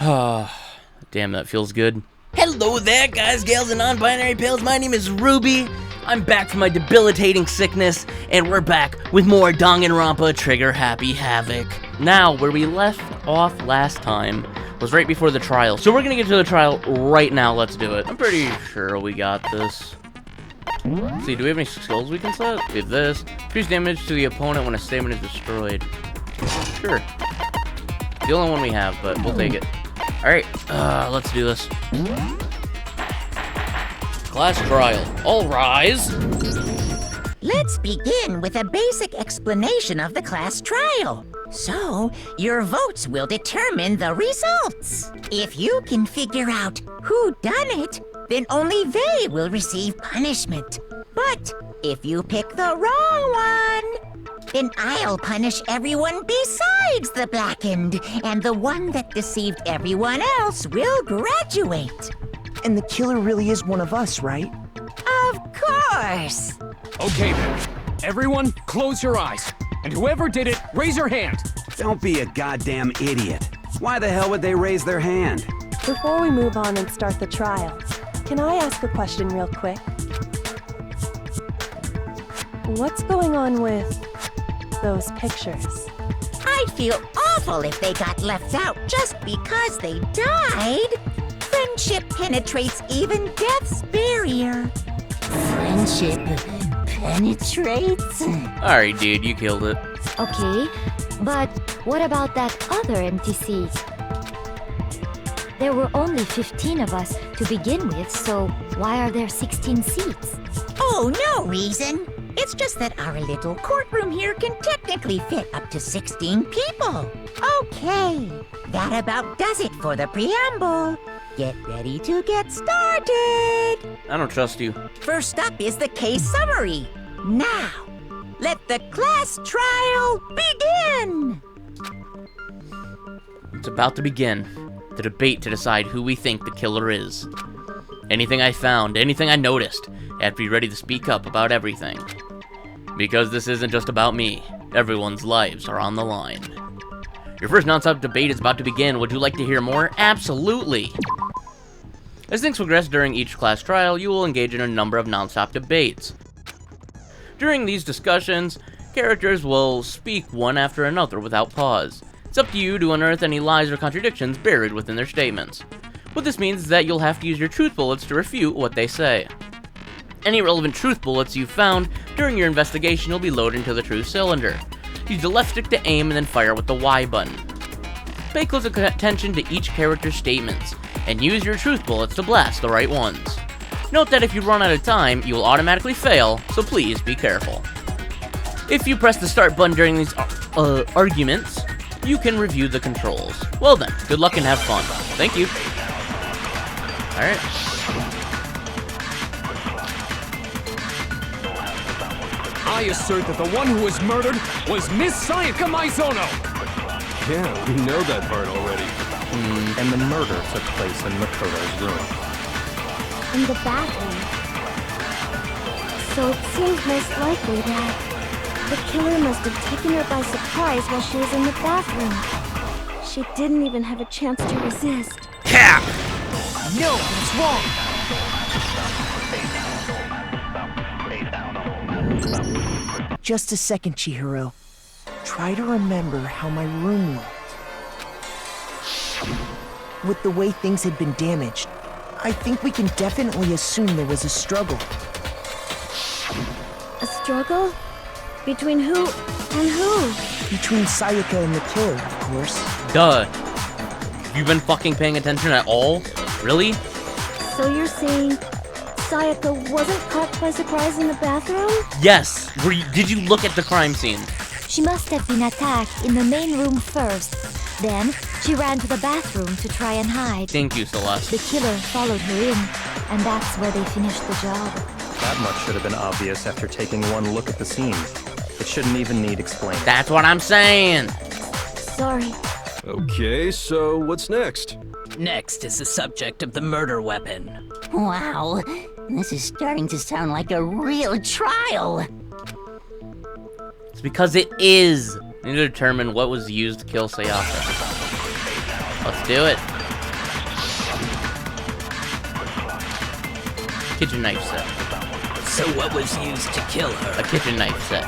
Damn, that feels good. Hello there, guys, gals, and non-binary pals. My name is Ruby. I'm back from my debilitating sickness, and we're back with more Danganronpa Trigger Happy Havoc. Now, where we left off last time was right before the trial. So we're gonna get to the trial right now. Let's do it. I'm pretty sure we got this. Let's see, do we have any skills we can set? We have this. Increase damage to the opponent when a statement is destroyed. Sure. The only one we have, but we'll take it. Alright, let's do this. Class trial. All rise. Let's begin with a basic explanation of the class trial. So, your votes will determine the results. If you can figure out who done it, then only they will receive punishment. But if you pick the wrong one, then I'll punish everyone besides the blackened, and the one that deceived everyone else will graduate. And the killer really is one of us, right? Of course! Okay then, everyone close your eyes. And whoever did it, raise your hand. Don't be a goddamn idiot. Why the hell would they raise their hand? Before we move on and start the trial, can I ask a question real quick? What's going on with those pictures? I'd feel awful if they got left out just because they died. Friendship penetrates even death's barrier. Friendship penetrates? Alright, dude, you killed it. Okay, but what about that other empty seat? There were only 15 of us to begin with, so why are there 16 seats? Oh, no reason. It's just that our little courtroom here can technically fit up to 16 people. Okay, that about does it for the preamble. Get ready to get started. I don't trust you. First up is the case summary. Now, let the class trial begin. It's about to begin. The debate to decide who we think the killer is. Anything I found, anything I noticed, I have to be ready to speak up about everything. Because this isn't just about me. Everyone's lives are on the line. Your first non-stop debate is about to begin. Would you like to hear more? Absolutely! As things progress during each class trial, you will engage in a number of non-stop debates. During these discussions, characters will speak one after another without pause. It's up to you to unearth any lies or contradictions buried within their statements. What this means is that you'll have to use your truth bullets to refute what they say. Any relevant truth bullets you found during your investigation will be loaded into the truth cylinder. Use the left stick to aim and then fire with the Y button. Pay close attention to each character's statements, and use your truth bullets to blast the right ones. Note that if you run out of time, you will automatically fail, so please be careful. If you press the start button during these arguments, you can review the controls. Well then, good luck and have fun. Thank you. Alright. I assert that the one who was murdered was Miss Sayaka Maizono. Yeah, we know that part already. And the murder took place in Makoto's room. In the bathroom. So it seems most likely that the killer must have taken her by surprise while she was in the bathroom. She didn't even have a chance to resist. Cap! No, that's wrong! Just a second, Chihiro. Try to remember how my room looked. With the way things had been damaged, I think we can definitely assume there was a struggle. A struggle? Between who and who? Between Sayaka and the killer, of course. Duh. Have you been fucking paying attention at all? Really? So you're saying Sayaka wasn't caught by surprise in the bathroom? Yes. Did you look at the crime scene? She must have been attacked in the main room first. Then, she ran to the bathroom to try and hide. Thank you, Celeste. The killer followed her in, and that's where they finished the job. That much should have been obvious after taking one look at the scene. It shouldn't even need explaining. That's what I'm saying! Sorry. Okay, so what's next? Next is the subject of the murder weapon. Wow, this is starting to sound like a real trial. It's because it is. We need to determine what was used to kill Sayaka. Let's do it. kitchen knife set. So what was used to kill her? A kitchen knife set.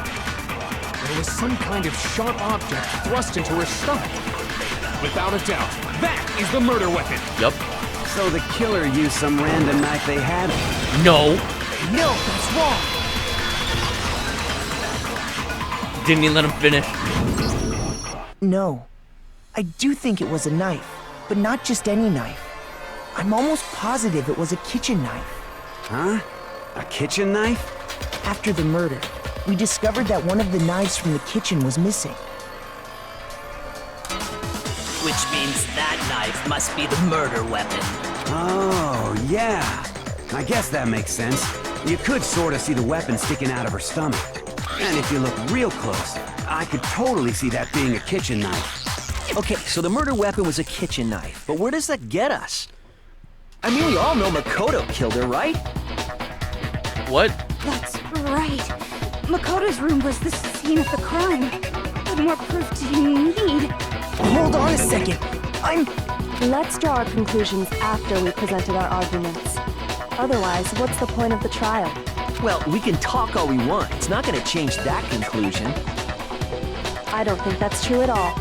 There was some kind of sharp object thrust into her stomach. Without a doubt, that is the murder weapon. Yup. So the killer used some random knife they had? No. No, that's wrong. Didn't he let him finish? No. I do think it was a knife, but not just any knife. I'm almost positive it was a kitchen knife. Huh? A kitchen knife? After the murder, we discovered that one of the knives from the kitchen was missing. Which means that knife must be the murder weapon. Oh, yeah. I guess that makes sense. You could sort of see the weapon sticking out of her stomach. And if you look real close, I could totally see that being a kitchen knife. Okay, so the murder weapon was a kitchen knife, but where does that get us? I mean, we all know Makoto killed her, right? What? That's right. Makoto's room was the scene of the crime. What more proof do you need? Hold on a second. Let's draw our conclusions after we presented our arguments. Otherwise, what's the point of the trial? Well, we can talk all we want. It's not going to change that conclusion. I don't think that's true at all.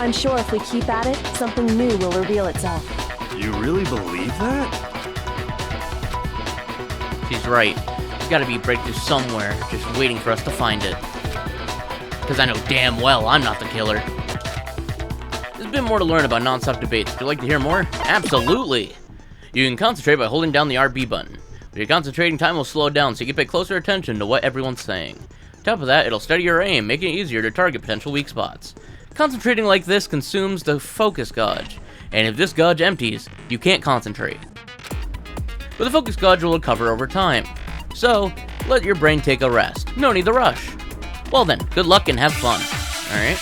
I'm sure if we keep at it, something new will reveal itself. You really believe that? She's right. There's gotta be a breakthrough somewhere, just waiting for us to find it. Because I know damn well I'm not the killer. There's been more to learn about non-stop debates. Would you like to hear more? Absolutely! You can concentrate by holding down the RB button. With your concentrating time will slow down so you can pay closer attention to what everyone's saying. On top of that, it'll steady your aim, making it easier to target potential weak spots. Concentrating like this consumes the focus gauge, and if this gauge empties, you can't concentrate. But the focus gauge will recover over time, so let your brain take a rest. No need to rush. Well then, good luck and have fun. Alright?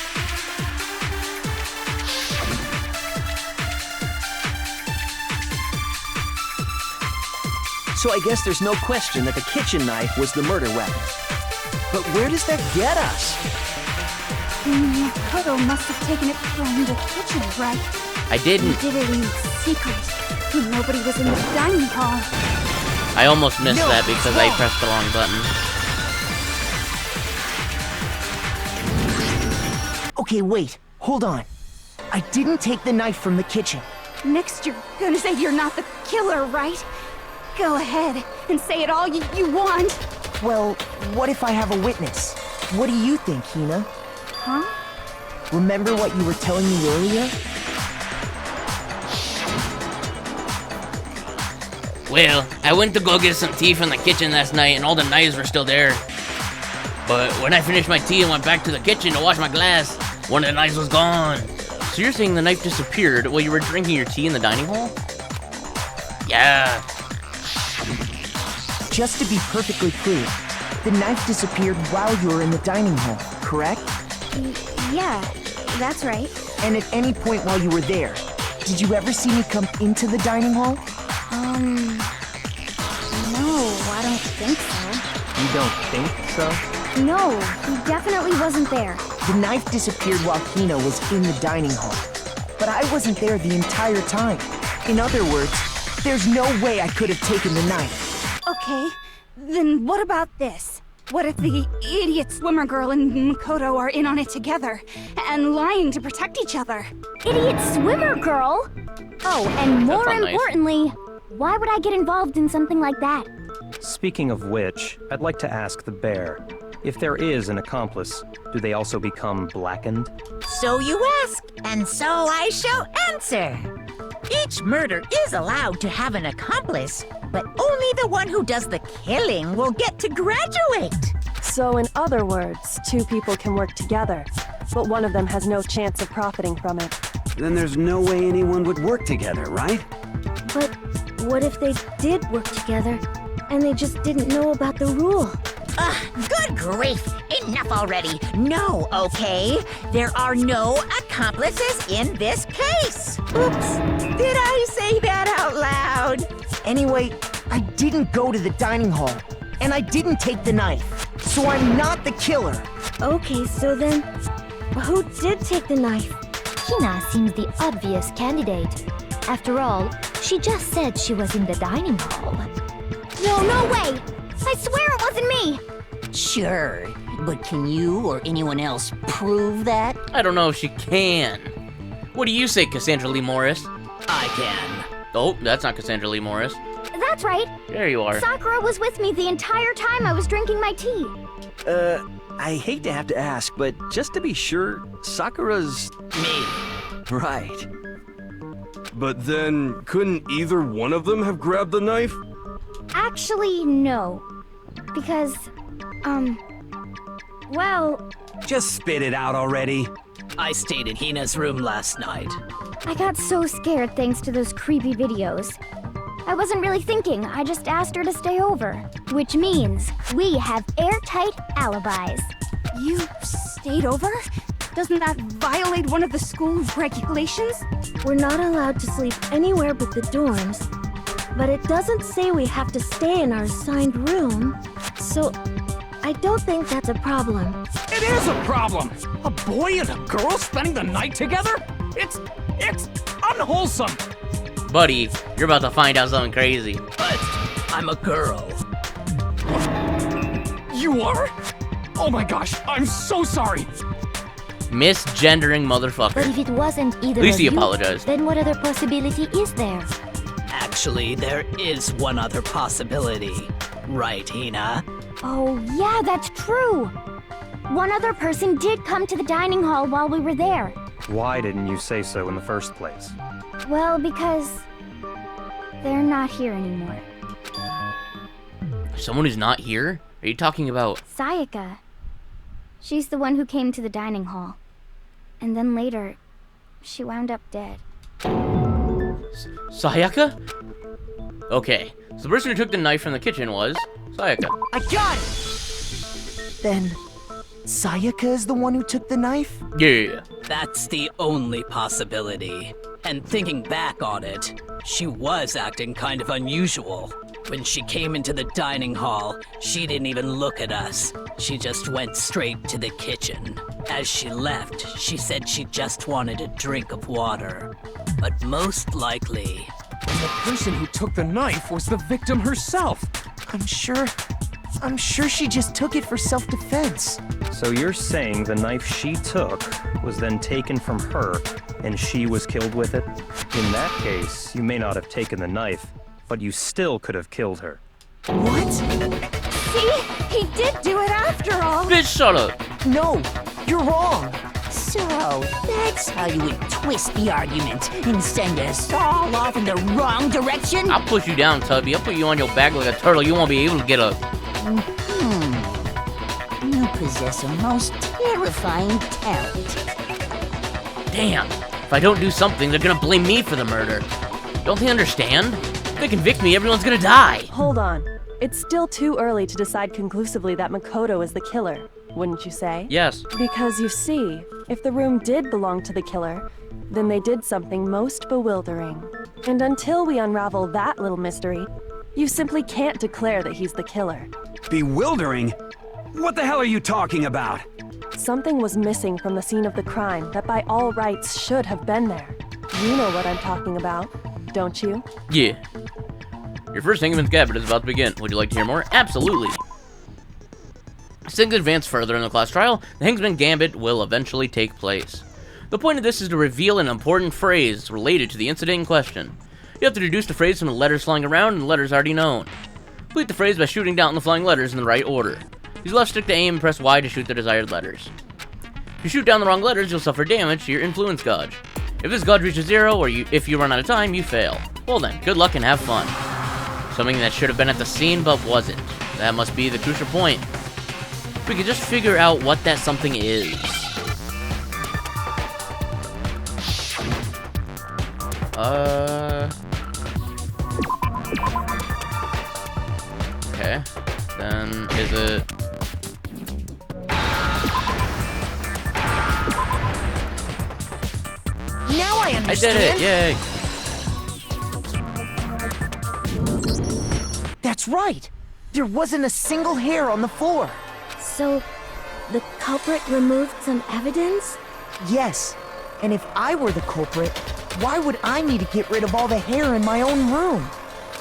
So I guess there's no question that the kitchen knife was the murder weapon. But where does that get us? Makoto must have taken it from the kitchen, right? I didn't. He did it in secret, when nobody was in the dining hall. I almost missed that because I pressed the wrong button. Okay, wait. Hold on. I didn't take the knife from the kitchen. Next, you're gonna say you're not the killer, right? Go ahead and say it all you want. Well, what if I have a witness? What do you think, Hina? Huh? Remember what you were telling me earlier? Well, I went to go get some tea from the kitchen last night and all the knives were still there. But when I finished my tea and went back to the kitchen to wash my glass, one of the knives was gone. So you're saying the knife disappeared while you were drinking your tea in the dining hall? Yeah. Just to be perfectly clear, the knife disappeared while you were in the dining hall, correct? Yeah, that's right. And at any point while you were there, did you ever see me come into the dining hall? No, I don't think so. You don't think so? No, he definitely wasn't there. The knife disappeared while Hina was in the dining hall. But I wasn't there the entire time. In other words, there's no way I could have taken the knife. Okay, then what about this? What if the idiot swimmer girl and Makoto are in on it together, and lying to protect each other? Idiot swimmer girl? Oh, and more That's not importantly, why would I get involved in something like that? Speaking of which, I'd like to ask the bear, if there is an accomplice, do they also become blackened? So you ask, and so I shall answer. Each murder is allowed to have an accomplice, but only the one who does the killing will get to graduate. So in other words, two people can work together, but one of them has no chance of profiting from it. Then there's no way anyone would work together, right? But what if they did work together, and they just didn't know about the rule? Good grief! Enough already! No, okay? There are no accomplices in this case! Oops! Did I say that out loud? Anyway, I didn't go to the dining hall, and I didn't take the knife, so I'm not the killer. Okay, so then, who did take the knife? Hina seems the obvious candidate. After all, she just said she was in the dining hall. No way! I swear it wasn't me! Sure, but can you or anyone else prove that? I don't know if she can. What do you say, Cassandra Lee Morris? I can. Oh, that's not Cassandra Lee Morris. That's right. There you are. Sakura was with me the entire time I was drinking my tea. I hate to have to ask, but just to be sure, Sakura's... Me. Right. But then, couldn't either one of them have grabbed the knife? Actually, no. Because, well... Just spit it out already. I stayed in Hina's room last night. I got so scared thanks to those creepy videos. I wasn't really thinking, I just asked her to stay over. Which means, we have airtight alibis. You stayed over? Doesn't that violate one of the school's regulations? We're not allowed to sleep anywhere but the dorms. But it doesn't say we have to stay in our assigned room. So, I don't think that's a problem. It is a problem! A boy and a girl spending the night together? It's unwholesome! Buddy, you're about to find out something crazy. But I'm a girl. You are? Oh my gosh, I'm so sorry! Misgendering motherfucker. But if it wasn't either At least of he you, apologized. then what other possibility is there? Actually, there is one other possibility. Right, Hina? Oh, yeah, that's true. One other person did come to the dining hall while we were there. Why didn't you say so in the first place? Well, because they're not here anymore. Someone who's not here? Are you talking about? Sayaka. She's the one who came to the dining hall. And then later, she wound up dead. Sayaka? Okay, so the person who took the knife from the kitchen was Sayaka. I got it! Then, Sayaka is the one who took the knife? Yeah. That's the only possibility. And thinking back on it, she was acting kind of unusual. When she came into the dining hall, she didn't even look at us. She just went straight to the kitchen. As she left, she said she just wanted a drink of water. But most likely... And the person who took the knife was the victim herself! I'm sure she just took it for self-defense. So you're saying the knife she took was then taken from her, and she was killed with it? In that case, you may not have taken the knife, but you still could have killed her. What? See? He did do it after all! Bitch, shut up! No, you're wrong. So, that's how you would twist the argument and send us all off in the wrong direction? I'll push you down, Tubby. I'll put you on your back like a turtle. You won't be able to get up. You possess a most terrifying talent. Damn. If I don't do something, they're gonna blame me for the murder. Don't they understand? If they convict me, everyone's gonna die. Hold on. It's still too early to decide conclusively that Makoto is the killer, wouldn't you say? Yes. Because you see, if the room did belong to the killer, then they did something most bewildering. And until we unravel that little mystery, you simply can't declare that he's the killer. Bewildering? What the hell are you talking about? Something was missing from the scene of the crime that by all rights should have been there. You know what I'm talking about, don't you? Yeah. Your first Hangman's Gambit is about to begin. Would you like to hear more? Absolutely. As things advance further in the class trial, the Hangman Gambit will eventually take place. The point of this is to reveal an important phrase related to the incident in question. You have to deduce the phrase from the letters flying around and the letters already known. Complete the phrase by shooting down the flying letters in the right order. Use left stick to aim and press Y to shoot the desired letters. If you shoot down the wrong letters, you'll suffer damage to your influence gauge. If this gauge reaches 0, or if you run out of time, you fail. Well then, good luck and have fun. Something that should have been at the scene but wasn't. That must be the crucial point. We can just figure out what that something is. Okay. Then is it... Now I understand. I did it! Yay! That's right. There wasn't a single hair on the floor. So, the culprit removed some evidence? Yes. And if I were the culprit, why would I need to get rid of all the hair in my own room?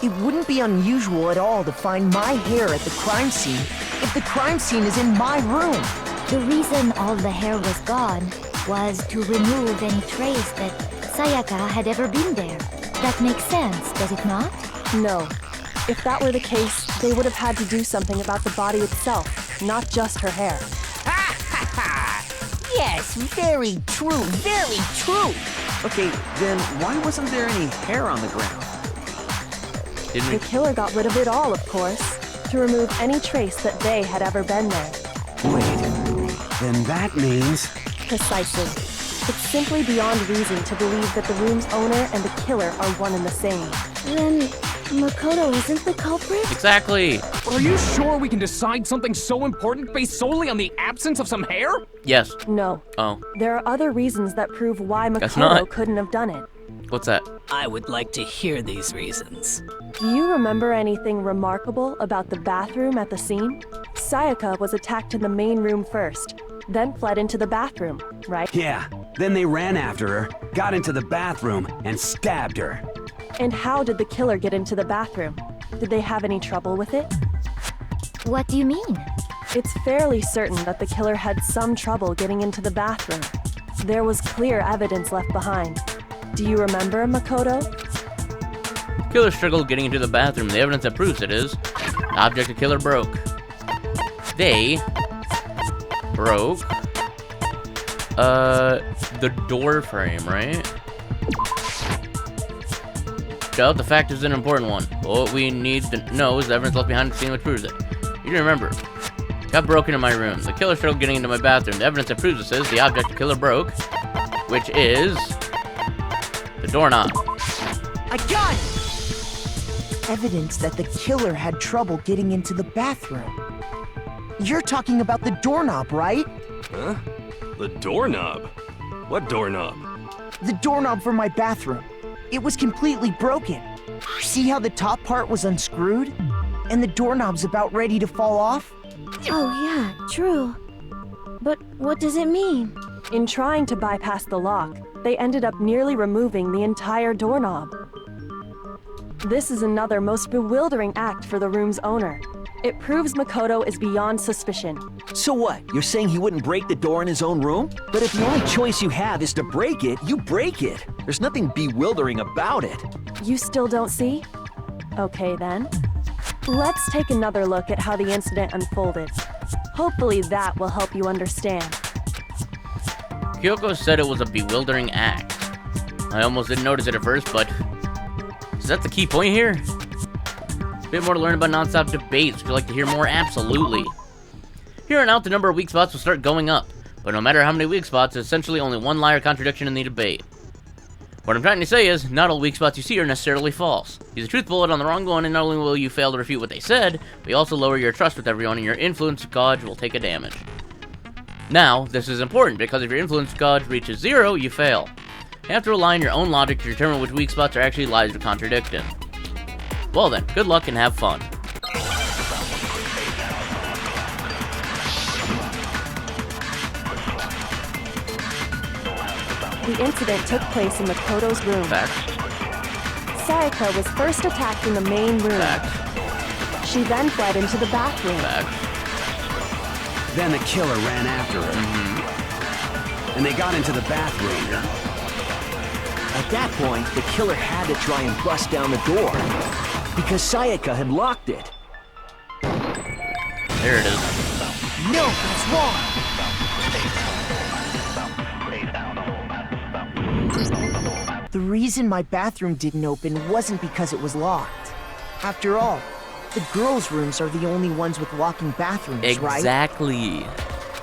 It wouldn't be unusual at all to find my hair at the crime scene if the crime scene is in my room. The reason all the hair was gone was to remove any trace that Sayaka had ever been there. That makes sense, does it not? No. If that were the case, they would have had to do something about the body itself, not just her hair. Yes, very true, very true. Okay, then why wasn't there any hair on the ground? The killer got rid of it all, of course, to remove any trace that they had ever been there. Wait, then that means... Precisely. It's simply beyond reason to believe that the room's owner and the killer are one and the same. Then Makoto isn't the culprit? Exactly. But are you sure we can decide something so important based solely on the absence of some hair? Yes. No. Oh. There are other reasons that prove why Guess Makoto not. couldn't have done it. What's that? I would like to hear these reasons. Do you remember anything remarkable about the bathroom at the scene? Sayaka was attacked in the main room first, then fled into the bathroom, right? Yeah, then they ran after her, got into the bathroom, and stabbed her. And how did the killer get into the bathroom? Did they have any trouble with it? What do you mean? It's fairly certain that the killer had some trouble getting into the bathroom. There was clear evidence left behind. Do you remember, Makoto? Killer struggled getting into the bathroom. The evidence that proves it is the object the killer broke. They broke the door frame, right? Well, the fact is an important one. What we need to know is the evidence left behind the scene which proves it. You didn't remember. Got broken in my room. The killer struggled getting into my bathroom. The evidence that proves this is the object the killer broke, which is the doorknob. I got it! Evidence that the killer had trouble getting into the bathroom. You're talking about the doorknob, right? Huh? The doorknob? What doorknob? The doorknob for my bathroom. It was completely broken. See how the top part was unscrewed? And the doorknob's about ready to fall off? Oh yeah, true. But what does it mean? In trying to bypass the lock, they ended up nearly removing the entire doorknob. This is another most bewildering act for the room's owner. It proves Makoto is beyond suspicion. So what? You're saying he wouldn't break the door in his own room? But if the only choice you have is to break it, you break it. There's nothing bewildering about it. You still don't see? Okay then. Let's take another look at how the incident unfolded. Hopefully that will help you understand. Kyoko said it was a bewildering act. I almost didn't notice it at first, but is that the key point here? Bit more to learn about non-stop debates. Would you like to hear more? Absolutely. Here on out, the number of weak spots will start going up. But no matter how many weak spots, there's essentially only one lie or contradiction in the debate. What I'm trying to say is, not all weak spots you see are necessarily false. Use a truth bullet on the wrong one, and not only will you fail to refute what they said, but you also lower your trust with everyone, and your influence gauge will take a damage. Now, this is important, because if your influence gauge reaches 0, you fail. You have to rely on your own logic to determine which weak spots are actually lies or contradiction. Well then, good luck and have fun. The incident took place in Makoto's room. Fact. Sayaka was first attacked in the main room. Fact. She then fled into the bathroom. Fact. Then the killer ran after her. And they got into the bathroom. At that point, the killer had to try and bust down the door, because Sayaka had locked it. There it is. No, that's wrong! The reason my bathroom didn't open wasn't because it was locked. After all, the girls' rooms are the only ones with locking bathrooms, right? Exactly.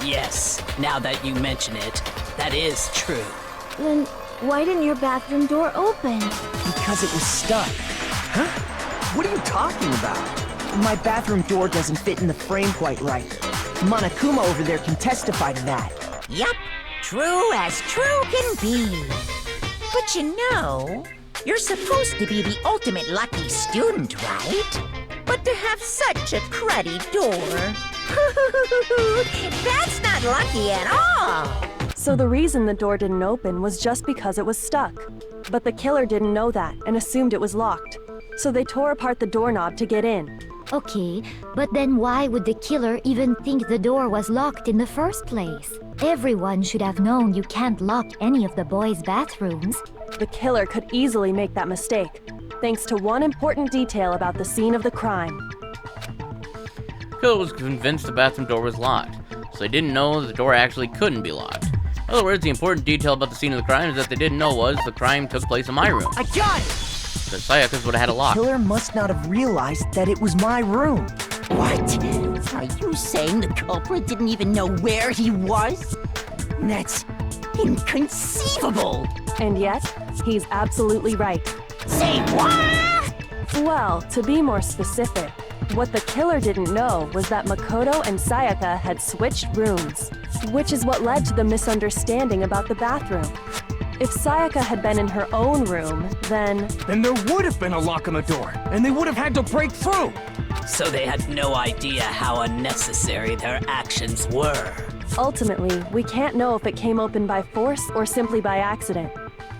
Yes, now that you mention it, that is true. Then why didn't your bathroom door open? Because it was stuck. Huh? What are you talking about? My bathroom door doesn't fit in the frame quite right. Monokuma over there can testify to that. Yup, true as true can be. But you know, you're supposed to be the ultimate lucky student, right? But to have such a cruddy door, that's not lucky at all. So the reason the door didn't open was just because it was stuck. But the killer didn't know that and assumed it was locked. so they tore apart the doorknob to get in. Okay, but then why would the killer even think the door was locked in the first place? Everyone should have known you can't lock any of the boys' bathrooms. The killer could easily make that mistake, thanks to one important detail about the scene of the crime. Killer was convinced the bathroom door was locked, so they didn't know the door actually couldn't be locked. In other words, the important detail about the scene of the crime is that they didn't know was the crime took place in my room. I got it! The Sayaka's would have had a lock. The killer must not have realized that it was my room. What? Are you saying the culprit didn't even know where he was? That's inconceivable! And yet, he's absolutely right. Say what? Well, to be more specific, what the killer didn't know was that Makoto and Sayaka had switched rooms, which is what led to the misunderstanding about the bathroom. If Sayaka had been in her own room, then there would have been a lock on the door, and they would have had to break through! So they had no idea how unnecessary their actions were. Ultimately, we can't know if it came open by force or simply by accident.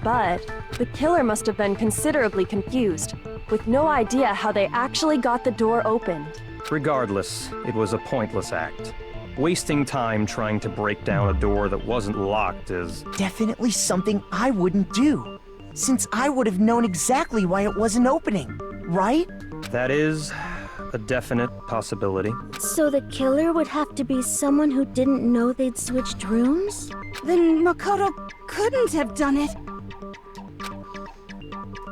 But the killer must have been considerably confused, with no idea how they actually got the door opened. Regardless, it was a pointless act. Wasting time trying to break down a door that wasn't locked is... Definitely something I wouldn't do, since I would have known exactly why it wasn't opening, right? That is a definite possibility. So the killer would have to be someone who didn't know they'd switched rooms? Then Makoto couldn't have done it.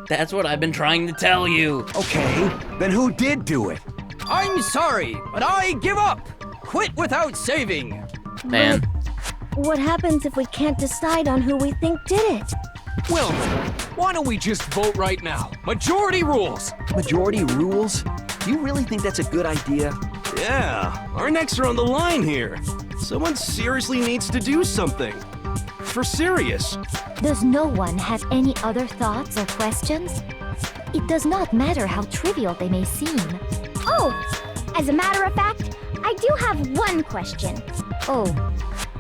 That's what I've been trying to tell you. Okay, then who did do it? I'm sorry, but I give up! Quit without saving! Man. What happens if we can't decide on who we think did it? Well, why don't we just vote right now? Majority rules! Majority rules? Do you really think that's a good idea? Yeah, our necks are on the line here. Someone seriously needs to do something. For serious. Does no one have any other thoughts or questions? It does not matter how trivial they may seem. Oh, as a matter of fact, I do have one question. Oh,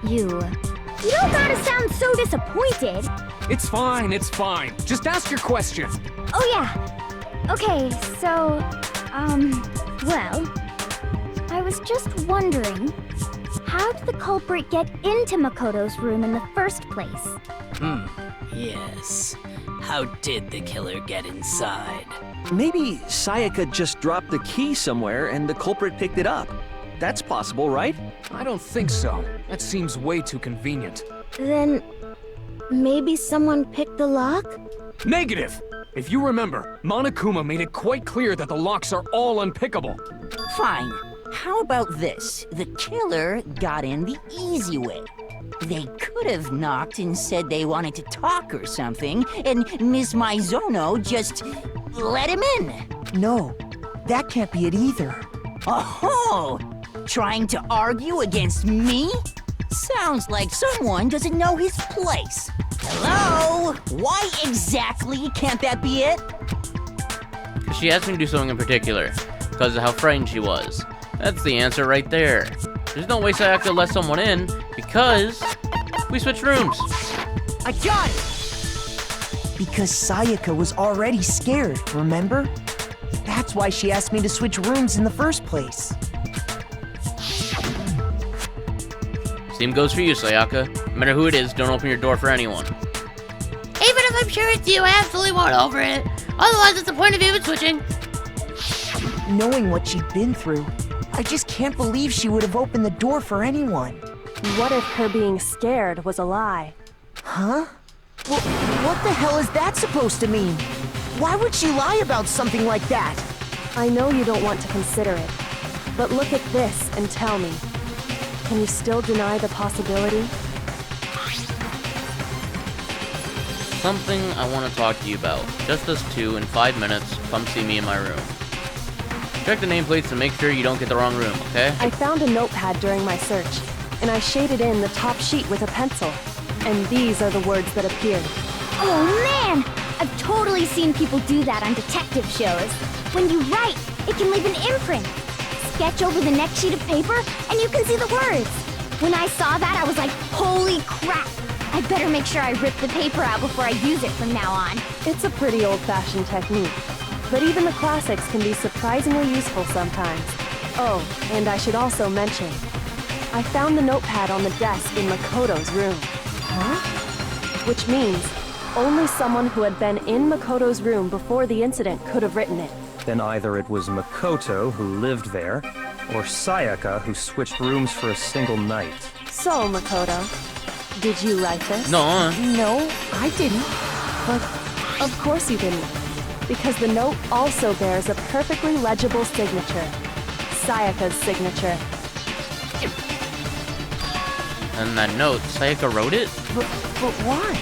you don't gotta sound so disappointed. It's fine, it's fine. Just ask your question. Oh yeah. Okay, so, well, I was just wondering, how did the culprit get into Makoto's room in the first place? Yes. How did the killer get inside? Maybe Sayaka just dropped the key somewhere and the culprit picked it up. That's possible, right? I don't think so. That seems way too convenient. Then maybe someone picked the lock? Negative! If you remember, Monokuma made it quite clear that the locks are all unpickable. Fine. How about this? The killer got in the easy way. They could have knocked and said they wanted to talk or something, and Ms. Maizono just let him in. No, that can't be it either. Oh, trying to argue against me? Sounds like someone doesn't know his place. Hello? Why exactly can't that be it? She asked me to do something in particular, because of how frightened she was. That's the answer right there. There's no way Sayaka let someone in, because we switched rooms. I got it! Because Sayaka was already scared, remember? That's why she asked me to switch rooms in the first place. Same goes for you, Sayaka. No matter who it is, don't open your door for anyone. Even if I'm sure it's you, I absolutely won't over it. Otherwise, what's the point of even switching? Knowing what she'd been through, I just can't believe she would have opened the door for anyone. What if her being scared was a lie? Huh? Well, what the hell is that supposed to mean? Why would she lie about something like that? I know you don't want to consider it, but look at this and tell me. Can you still deny the possibility? Something I want to talk to you about. Just us two in 5 minutes. Come see me in my room. Check the nameplates to make sure you don't get the wrong room, okay? I found a notepad during my search, and I shaded in the top sheet with a pencil. And these are the words that appeared. Oh man! I've totally seen people do that on detective shows. When you write, it can leave an imprint. Sketch over the next sheet of paper, and you can see the words. When I saw that, I was like, holy crap! I better make sure I rip the paper out before I use it from now on. It's a pretty old-fashioned technique. But even the classics can be surprisingly useful sometimes. Oh, and I should also mention, I found the notepad on the desk in Makoto's room. Huh? Which means only someone who had been in Makoto's room before the incident could have written it. Then either it was Makoto who lived there, or Sayaka who switched rooms for a single night. So, Makoto, did you write this? No. No, I didn't. But of course you didn't. Because the note also bears a perfectly legible signature. Sayaka's signature. And that note, Sayaka wrote it? But why?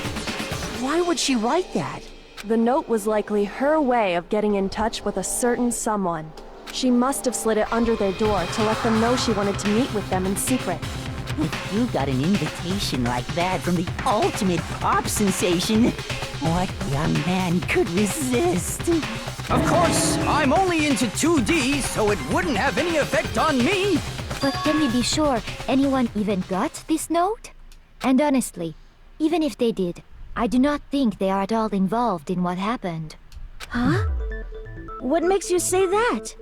Why would she write that? The note was likely her way of getting in touch with a certain someone. She must have slid it under their door to let them know she wanted to meet with them in secret. If you got an invitation like that from the ultimate pop sensation, what young man could resist? Of course, I'm only into 2D, so it wouldn't have any effect on me. But can we be sure anyone even got this note? And honestly, even if they did, I do not think they are at all involved in what happened. Huh? What makes you say that?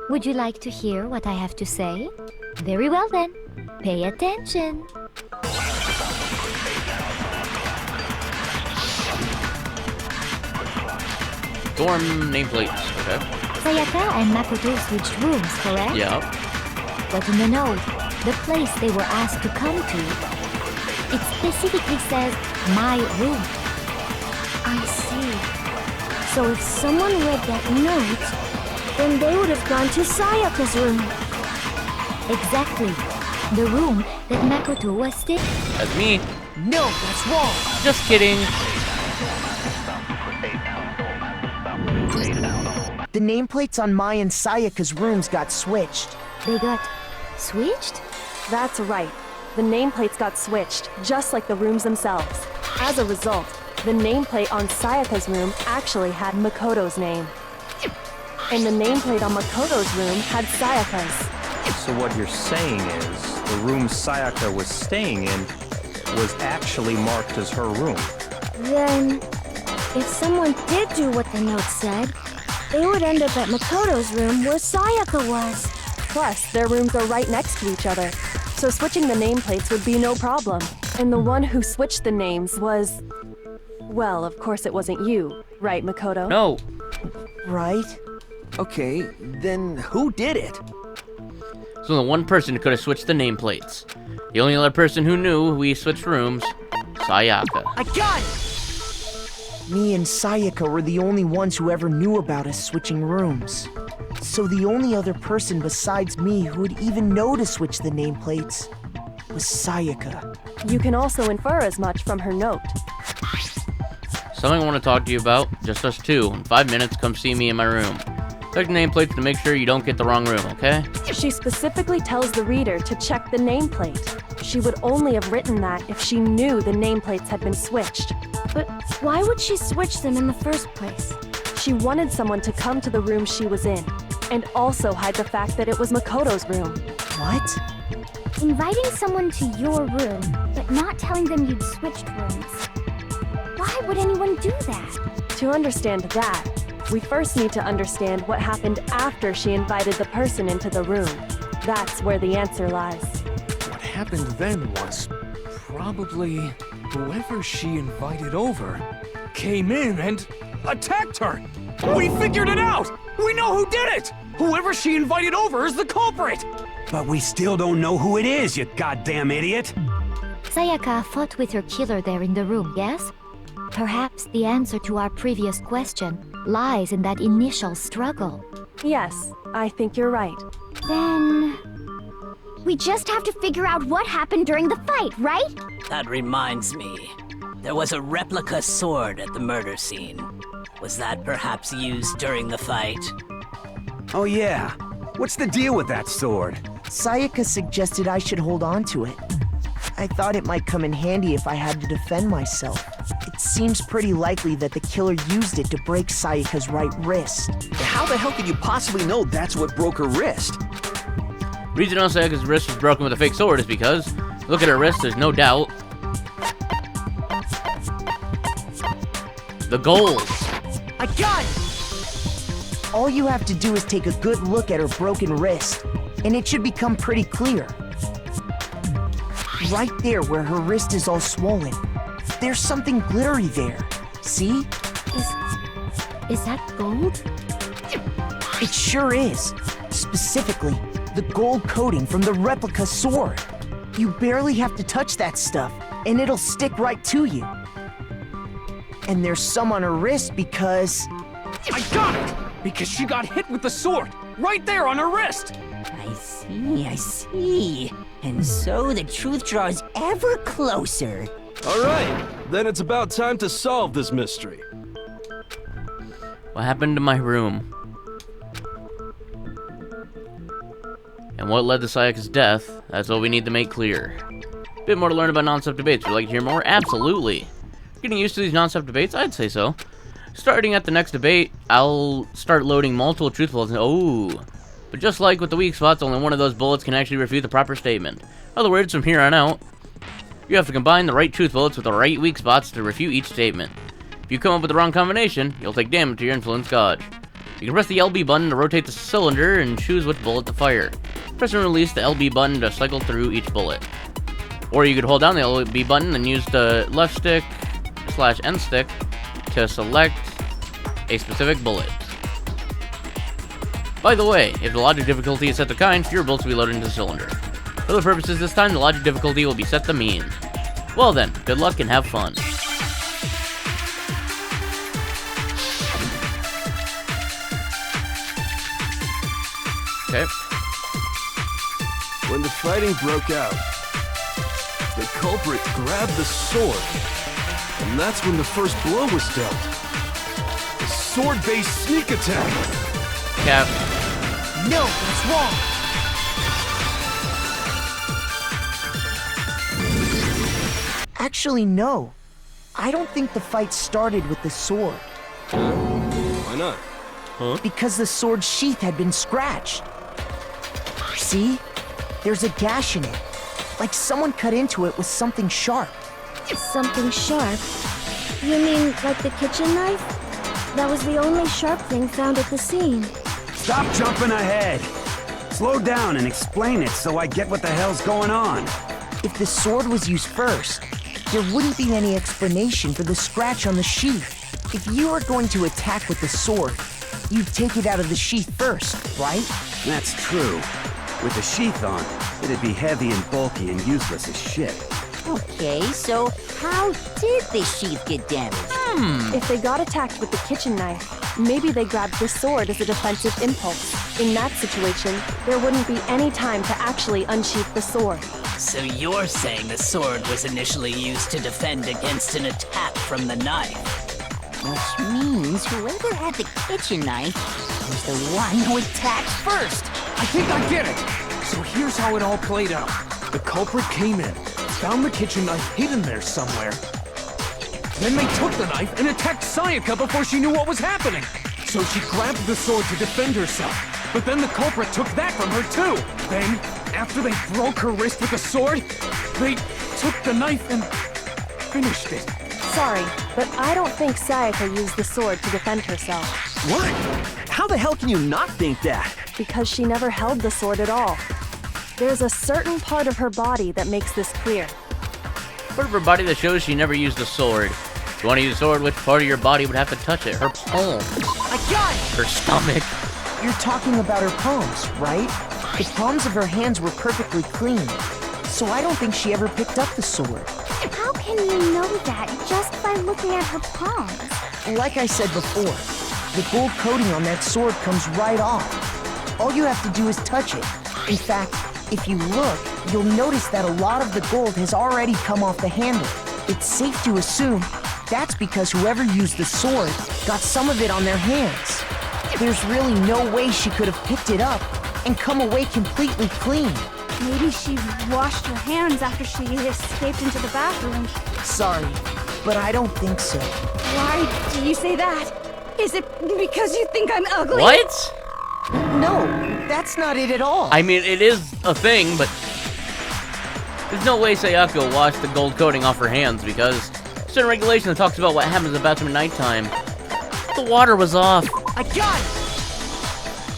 Would you like to hear what I have to say? Very well then. Pay attention. Dorm nameplates, okay. Sayaka and Makoto switched rooms, correct? Yeah. But in the note, the place they were asked to come to, it specifically says, my room. I see. So if someone read that note, then they would have gone to Sayaka's room. Exactly. The room that Makoto was staying. That's me. No, that's wrong. Just kidding. The nameplates on Mai and Sayaka's rooms got switched. They got switched? That's right. The nameplates got switched, just like the rooms themselves. As a result, the nameplate on Sayaka's room actually had Makoto's name. And the nameplate on Makoto's room had Sayaka's. So what you're saying is, the room Sayaka was staying in was actually marked as her room. Then, if someone did do what the note said, they would end up at Makoto's room where Sayaka was. Plus, their rooms are right next to each other, so switching the nameplates would be no problem. And the one who switched the names was... Well, of course it wasn't you, right, Makoto? No. Right? Okay, then who did it? So the one person who could have switched the nameplates. The only other person who knew we switched rooms, Sayaka. I got it! Me and Sayaka were the only ones who ever knew about us switching rooms. So the only other person besides me who would even know to switch the nameplates was Sayaka. You can also infer as much from her note. Something I want to talk to you about, just us two. In 5 minutes, come see me in my room. Check the nameplates to make sure you don't get the wrong room, okay? She specifically tells the reader to check the nameplate. She would only have written that if she knew the nameplates had been switched. But why would she switch them in the first place? She wanted someone to come to the room she was in, and also hide the fact that it was Makoto's room. What? Inviting someone to your room, but not telling them you'd switched rooms. Why would anyone do that? To understand that, we first need to understand what happened after she invited the person into the room. That's where the answer lies. What happened then was probably whoever she invited over came in and attacked her. We figured it out! We know who did it! Whoever she invited over is the culprit! But we still don't know who it is, you goddamn idiot! Sayaka fought with her killer there in the room, yes? Perhaps the answer to our previous question lies in that initial struggle. Yes, I think you're right. Then... we just have to figure out what happened during the fight, right? That reminds me. There was a replica sword at the murder scene. Was that perhaps used during the fight? Oh yeah. What's the deal with that sword? Sayaka suggested I should hold on to it. I thought it might come in handy if I had to defend myself. It seems pretty likely that the killer used it to break Sayaka's right wrist. How the hell could you possibly know that's what broke her wrist? The reason Sayaka's wrist was broken with a fake sword is because, look at her wrist, there's no doubt. The goals. I got it! All you have to do is take a good look at her broken wrist, and it should become pretty clear. Right there where her wrist is all swollen, there's something glittery there. See? Is that gold? It sure is. Specifically, the gold coating from the replica sword. You barely have to touch that stuff, and it'll stick right to you. And there's some on her wrist because... I got it! Because she got hit with the sword, right there on her wrist! I see. And so the truth draws ever closer. All right, then it's about time to solve this mystery. What happened to my room? And what led to Sayaka's death? That's what we need to make clear. Bit more to learn about non-stop debates. Would you like to hear more? Absolutely. Getting used to these non-stop debates? I'd say so. Starting at the next debate, I'll start loading multiple truth bullets. Oh. But just like with the weak spots, only one of those bullets can actually refute the proper statement. In other words, from here on out, you have to combine the right truth bullets with the right weak spots to refute each statement. If you come up with the wrong combination, you'll take damage to your influence gauge. You can press the LB button to rotate the cylinder and choose which bullet to fire. Press and release the LB button to cycle through each bullet. Or you could hold down the LB button and use the left stick / N stick to select a specific bullet. By the way, if the logic difficulty is set to kind, fewer bullets will be loaded into the cylinder. For the purposes this time, the logic difficulty will be set to mean. Well then, good luck and have fun. Okay. When the fighting broke out, the culprit grabbed the sword, and that's when the first blow was dealt. A sword-based sneak attack. Cap. No, that's wrong. Actually, no. I don't think the fight started with the sword. Why not? Huh? Because the sword's sheath had been scratched. See? There's a gash in it. Like someone cut into it with something sharp. Something sharp? You mean like the kitchen knife? That was the only sharp thing found at the scene. Stop jumping ahead. Slow down and explain it so I get what the hell's going on. If the sword was used first, there wouldn't be any explanation for the scratch on the sheath. If you were going to attack with the sword, you'd take it out of the sheath first, right? That's true. With the sheath on, it'd be heavy and bulky and useless as shit. Okay, so how did the sheath get damaged? If they got attacked with the kitchen knife, maybe they grabbed the sword as a defensive impulse. In that situation, there wouldn't be any time to actually unsheath the sword. So you're saying the sword was initially used to defend against an attack from the knife? Which means whoever had the kitchen knife was the one who attacked first. I think I get it! So here's how it all played out. The culprit came in, found the kitchen knife hidden there somewhere. Then they took the knife and attacked Sayaka before she knew what was happening. So she grabbed the sword to defend herself. But then the culprit took that from her too. Then, after they broke her wrist with the sword, they took the knife and finished it. Sorry, but I don't think Sayaka used the sword to defend herself. What? How the hell can you not think that? Because she never held the sword at all. There's a certain part of her body that makes this clear. Part of her body that shows she never used a sword. If you want to use a sword, which part of your body would have to touch it? Her palm. I got it! Her stomach. You're talking about her palms, right? The palms of her hands were perfectly clean, so I don't think she ever picked up the sword. How can you know that just by looking at her palms? Like I said before, the gold coating on that sword comes right off. All you have to do is touch it. In fact, if you look, you'll notice that a lot of the gold has already come off the handle. It's safe to assume that's because whoever used the sword got some of it on their hands. There's really no way she could have picked it up and come away completely clean. Maybe she washed her hands after she escaped into the bathroom. Sorry, but I don't think so. Why do you say that? Is it because you think I'm ugly? What? No, that's not it at all. I mean, it is a thing, but there's no way Sayaka washed the gold coating off her hands because certain regulation that talks about what happens in the bathroom at nighttime. The water was off. I got it!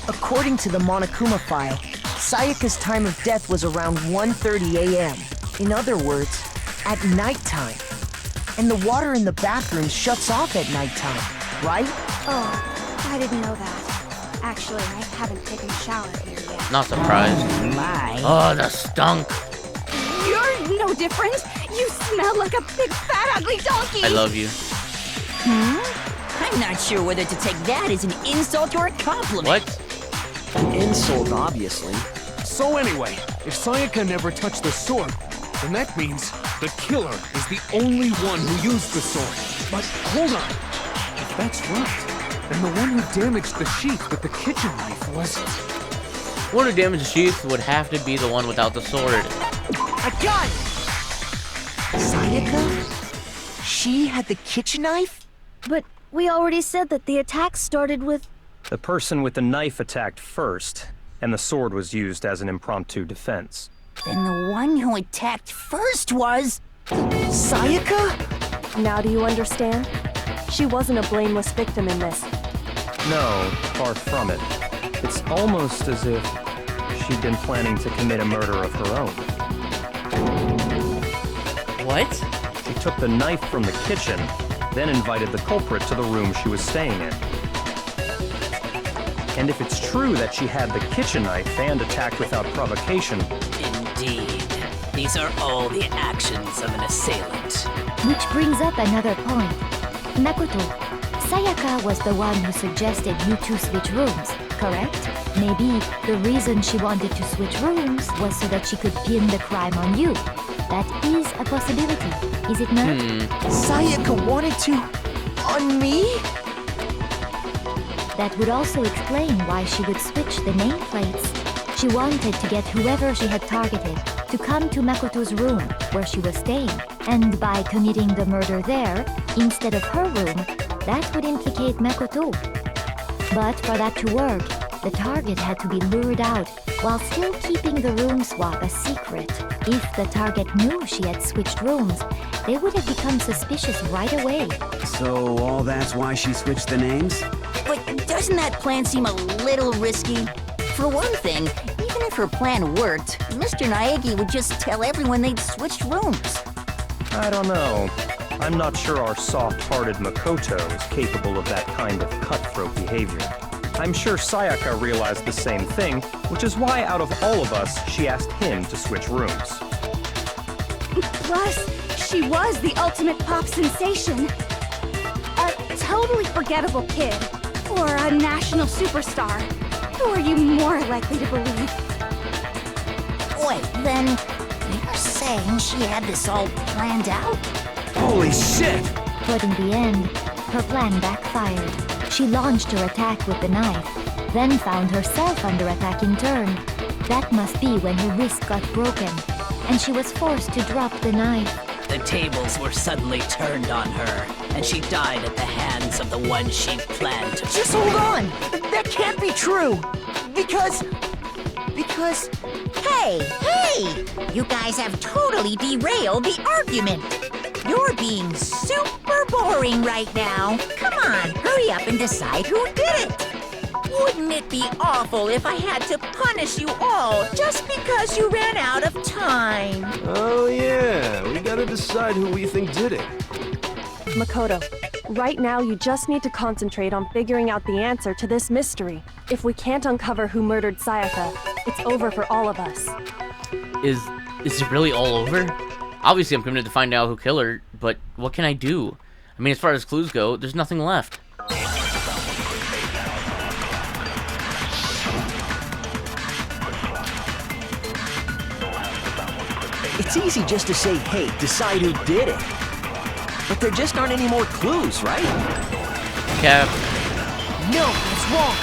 According to the Monokuma file, Sayaka's time of death was around 1:30 a.m. In other words, at nighttime. And the water in the bathroom shuts off at nighttime, right? Oh, I didn't know that. Actually, I haven't taken a shower here yet. Not surprised. My. Oh, the stunk. You're no different. You smell like a big, fat, ugly donkey. I love you. I'm not sure whether to take that as an insult or a compliment. What? An insult, obviously. So anyway, if Sayaka never touched the sword, then that means the killer is the only one who used the sword. But hold on. If that's right, then the one who damaged the sheath with the kitchen knife was... The one who damaged the sheath would have to be the one without the sword. A gun! Sayaka? She had the kitchen knife? But we already said that the attack started with... The person with the knife attacked first, and the sword was used as an impromptu defense. Then the one who attacked first was... Sayaka? Now do you understand? She wasn't a blameless victim in this. No, far from it. It's almost as if she'd been planning to commit a murder of her own. What? She took the knife from the kitchen, then invited the culprit to the room she was staying in. And if it's true that she had the kitchen knife and attacked without provocation... Indeed. These are all the actions of an assailant. Which brings up another point. Makoto, Sayaka was the one who suggested you two switch rooms, correct? Maybe the reason she wanted to switch rooms was so that she could pin the crime on you. That is a possibility, is it not? Sayaka wanted to... on me? That would also explain why she would switch the nameplates. She wanted to get whoever she had targeted to come to Makoto's room where she was staying. And by committing the murder there, instead of her room, that would implicate Makoto. But for that to work, the target had to be lured out while still keeping the room swap a secret. If the target knew she had switched rooms, they would have become suspicious right away. So all that's why she switched the names? But doesn't that plan seem a little risky? For one thing, even if her plan worked, Mr. Naegi would just tell everyone they'd switched rooms. I don't know. I'm not sure our soft-hearted Makoto is capable of that kind of cutthroat behavior. I'm sure Sayaka realized the same thing, which is why out of all of us, she asked him to switch rooms. Plus, she was the ultimate pop sensation. A totally forgettable kid. Or a national superstar. Who are you more likely to believe? Wait, then you're saying she had this all planned out? Holy shit! But in the end, her plan backfired. She launched her attack with the knife, then found herself under attack in turn. That must be when her wrist got broken, and she was forced to drop the knife. The tables were suddenly turned on her, and she died at the hands of the one she'd planned to... Just hold on! That can't be true! Because... Hey! You guys have totally derailed the argument. You're being super boring right now. Come on, hurry up and decide who did it. Wouldn't it be awful if I had to punish you all just because you ran out of time? Oh yeah, we gotta decide who we think did it. Makoto, right now you just need to concentrate on figuring out the answer to this mystery. If we can't uncover who murdered Sayaka, it's over for all of us. Is it really all over? Obviously I'm committed to find out who killed her, but what can I do? I mean, as far as clues go, there's nothing left. It's easy just to say, hey, decide who did it. But there just aren't any more clues, right? Cap. No, that's wrong.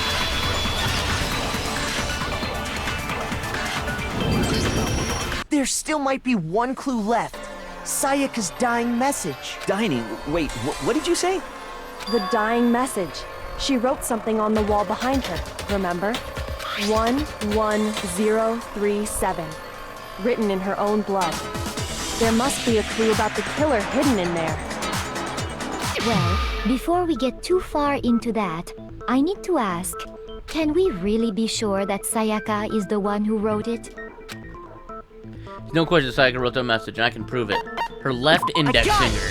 There still might be one clue left. Sayaka's dying message. Dining? Wait, what did you say? The dying message. She wrote something on the wall behind her, remember? 11037. Written in her own blood. There must be a clue about the killer hidden in there. Well, before we get too far into that, I need to ask, Can we really be sure that Sayaka is the one who wrote it? No question Sayaka wrote the message, and I can prove it. Her left index finger.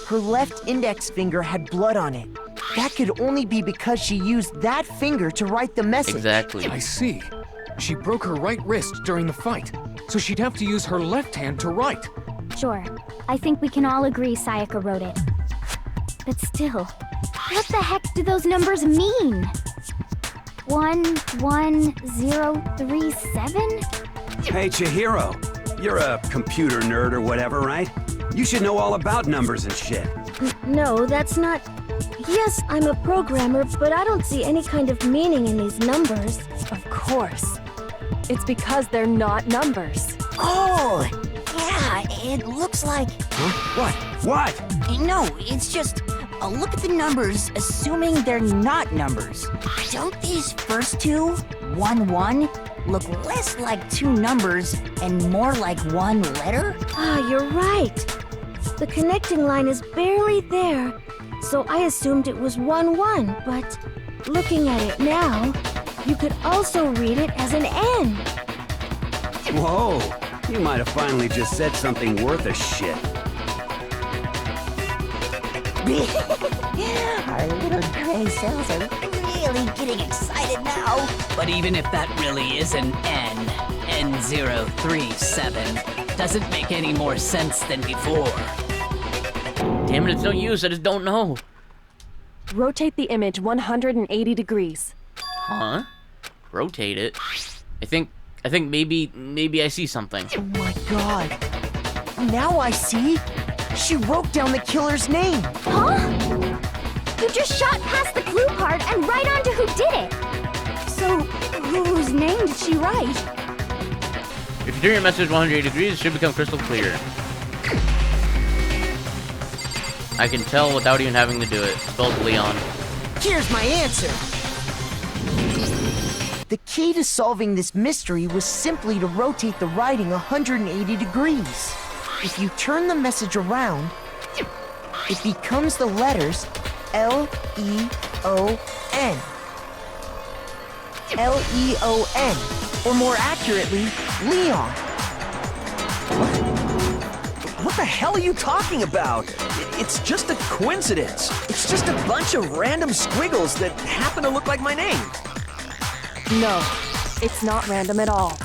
Her left index finger had blood on it. That could only be because she used that finger to write the message. Exactly. I see. She broke her right wrist during the fight, so she'd have to use her left hand to write. Sure. I think we can all agree Sayaka wrote it. But still, what the heck do those numbers mean? 11037? Hey, Chihiro. You're a computer nerd or whatever, right? You should know all about numbers and shit. No, that's not... Yes, I'm a programmer, but I don't see any kind of meaning in these numbers. Of course. It's because they're not numbers. Oh, yeah, it looks like... Huh? What? No, it's just... look at the numbers, assuming they're not numbers. Don't these first two, 1-1, look less like two numbers and more like one letter? Ah, you're right. The connecting line is barely there, so I assumed it was 1-1, but looking at it now, you could also read it as an N. Whoa, you might have finally just said something worth a shit. Our little gray cells are really getting excited now. But even if that really is an N037, doesn't make any more sense than before. Damn it, it's no use, I just don't know. Rotate the image 180 degrees. Huh? Rotate it? I think maybe I see something. Oh my god. Now I see. She wrote down the killer's name. Huh? You just shot past the clue part and right onto who did it. So, whose name did she write? If you turn your message 180 degrees, it should become crystal clear. I can tell without even having to do it. Spelled Leon. Here's my answer. The key to solving this mystery was simply to rotate the writing 180 degrees. If you turn the message around, it becomes the letters L-E-O-N. L-E-O-N, or more accurately, Leon. What the hell are you talking about? It's just a coincidence. It's just a bunch of random squiggles that happen to look like my name. No, it's not random at all.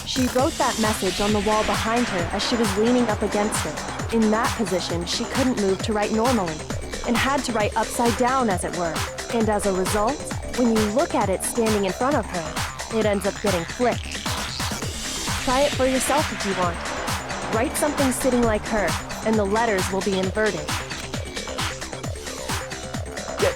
She wrote that message on the wall behind her as she was leaning up against it. In that position, she couldn't move to write normally, and had to write upside down, as it were. And as a result, when you look at it standing in front of her, it ends up getting flipped. Try it for yourself if you want. Write something sitting like her, and the letters will be inverted.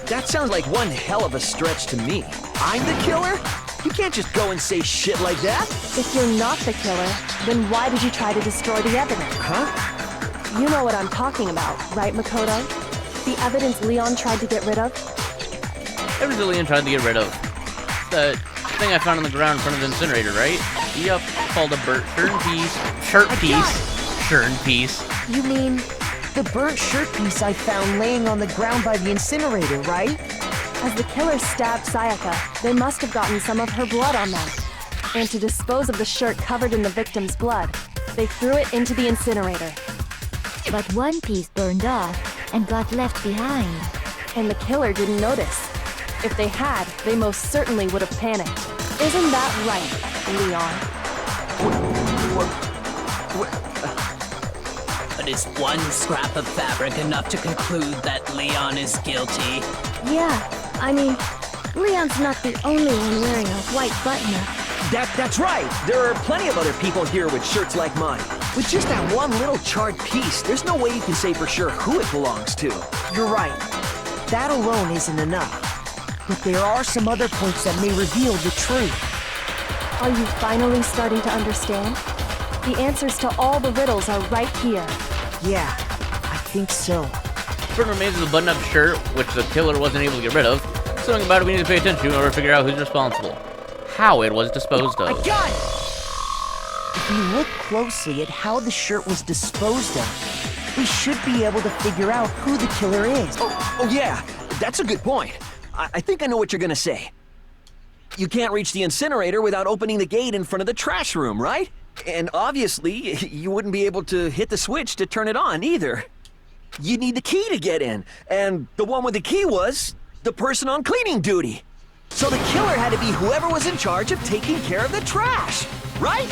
That sounds like one hell of a stretch to me. I'm the killer? You can't just go and say shit like that. If you're not the killer, then why did you try to destroy the evidence? Huh? You know what I'm talking about, right, Makoto? The evidence Leon tried to get rid of? Evidence that Leon tried to get rid of. The thing I found on the ground in front of the incinerator, right? Yup, called a shirt piece. Shirt piece. You mean the burnt shirt piece I found laying on the ground by the incinerator, right? As the killer stabbed Sayaka, they must have gotten some of her blood on them. And to dispose of the shirt covered in the victim's blood, they threw it into the incinerator. But one piece burned off and got left behind. And the killer didn't notice. If they had, they most certainly would have panicked. Isn't that right, Leon? But is one scrap of fabric enough to conclude that Leon is guilty? Yeah, I mean, Leon's not the only one wearing a white button-up. That's right. There are plenty of other people here with shirts like mine. With just that one little charred piece, there's no way you can say for sure who it belongs to. You're right. That alone isn't enough. But there are some other points that may reveal the truth. Are you finally starting to understand? The answers to all the riddles are right here. Yeah, I think so. Burnt remains of the button-up shirt, which the killer wasn't able to get rid of. Something about it we need to pay attention to in order to figure out who's responsible. How it was disposed of. I got it! If we look closely at how the shirt was disposed of, we should be able to figure out who the killer is. Oh yeah, that's a good point. I think I know what you're gonna say. You can't reach the incinerator without opening the gate in front of the trash room, right? And obviously, you wouldn't be able to hit the switch to turn it on either. You'd need the key to get in, and the one with the key was the person on cleaning duty. So the killer had to be whoever was in charge of taking care of the trash, right?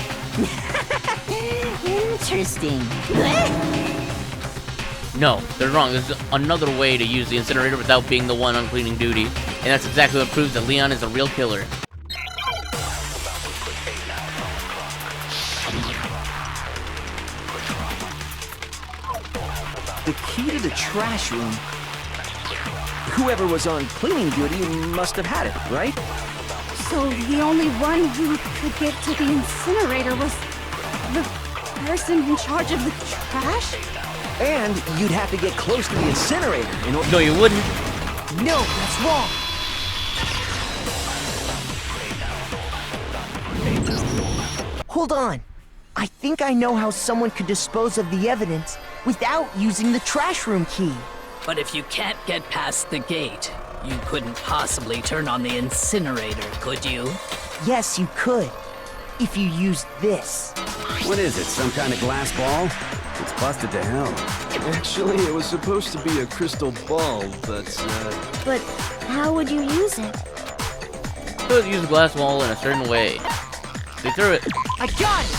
Interesting. No, they're wrong. There's another way to use the incinerator without being the one on cleaning duty. And that's exactly what proves that Leon is a real killer. The key to the trash room. Whoever was on cleaning duty must have had it, right? So the only one who could get to the incinerator was the person in charge of the trash? And you'd have to get close to the incinerator in order— No, you wouldn't. No, that's wrong. Hold on. I think I know how someone could dispose of the evidence without using the trash room key. But if you can't get past the gate, you couldn't possibly turn on the incinerator, could you? Yes, you could. If you used this. What is it, some kind of glass ball? It's busted to hell. Actually, it was supposed to be a crystal ball, but, But how would you use it? So use the glass wall in a certain way. They threw it. I got it!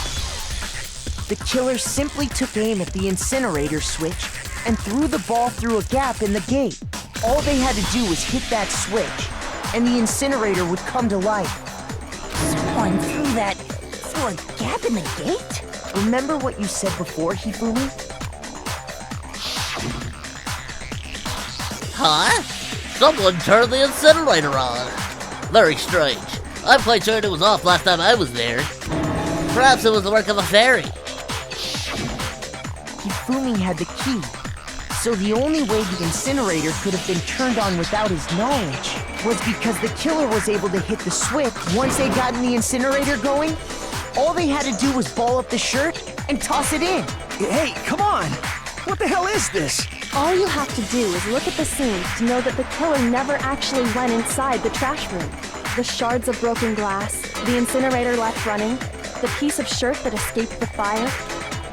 The killer simply took aim at the incinerator switch and threw the ball through a gap in the gate. All they had to do was hit that switch, and the incinerator would come to life. Someone threw a gap in the gate? Remember what you said before, Hifumi? Huh? Someone turned the incinerator on. Very strange. I'm quite sure it was off last time I was there. Perhaps it was the work of a fairy. Hifumi had the key, so the only way the incinerator could have been turned on without his knowledge was because the killer was able to hit the switch once they got in the incinerator going. All they had to do was ball up the shirt and toss it in. Hey, come on! What the hell is this? All you have to do is look at the scene to know that the killer never actually went inside the trash room. The shards of broken glass, the incinerator left running, the piece of shirt that escaped the fire.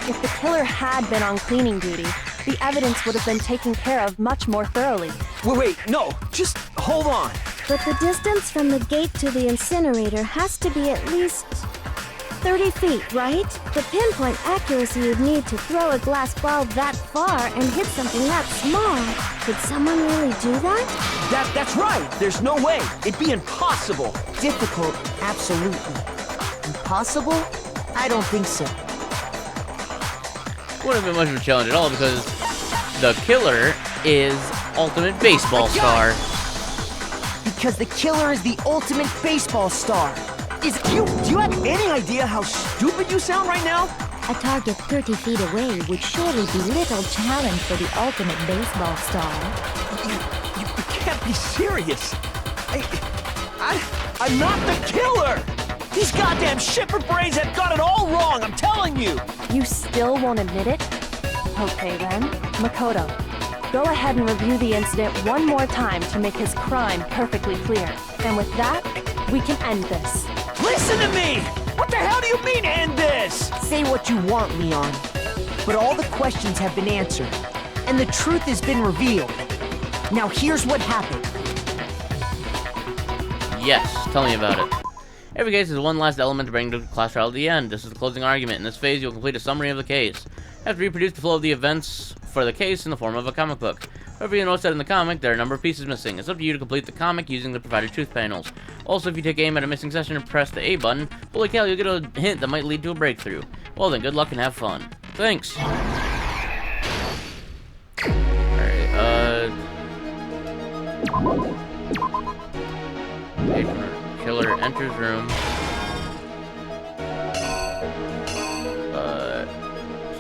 If the killer had been on cleaning duty, the evidence would have been taken care of much more thoroughly. Wait, no, just hold on. But the distance from the gate to the incinerator has to be at least 30 feet, right? The pinpoint accuracy you'd need to throw a glass ball that far and hit something that small. Could someone really do that? That's right. There's no way. It'd be impossible. Difficult, absolutely. Impossible? I don't think so. Wouldn't have been much of a challenge at all because the killer is ultimate baseball star. Because the killer is the ultimate baseball star. Do you have any idea how stupid you sound right now? A target 30 feet away would surely be little challenge for the ultimate baseball star. You can't be serious. I'm not the killer! These goddamn shipper brains have got it all wrong, I'm telling you! You still won't admit it? Okay then, Makoto, go ahead and review the incident one more time to make his crime perfectly clear. And with that, we can end this. Listen to me! What the hell do you mean, end this? Say what you want, Leon. But all the questions have been answered, and the truth has been revealed. Now here's what happened. Yes, tell me about it. Every case has one last element to bring the class trial to the end. This is the closing argument. In this phase, you'll complete a summary of the case. You have to reproduce the flow of the events for the case in the form of a comic book. However you notice that in the comic, there are a number of pieces missing. It's up to you to complete the comic using the provided truth panels. Also, if you take aim at a missing section and press the A button, holy cow, you'll get a hint that might lead to a breakthrough. Well then, good luck and have fun. Thanks! Alright, killer enters room.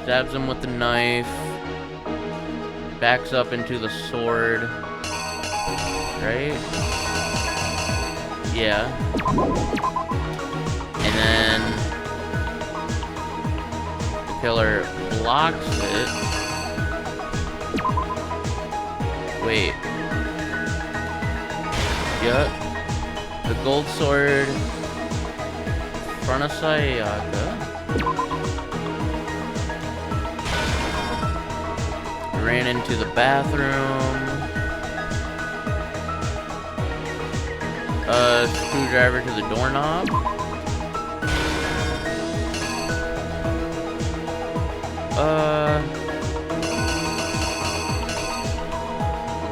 Stabs him with the knife. Backs up into the sword. Right? Yeah. And then the killer blocks it. Wait. Yup. The gold sword. In front of Sayaka. Ran into the bathroom. Screwdriver to the doorknob.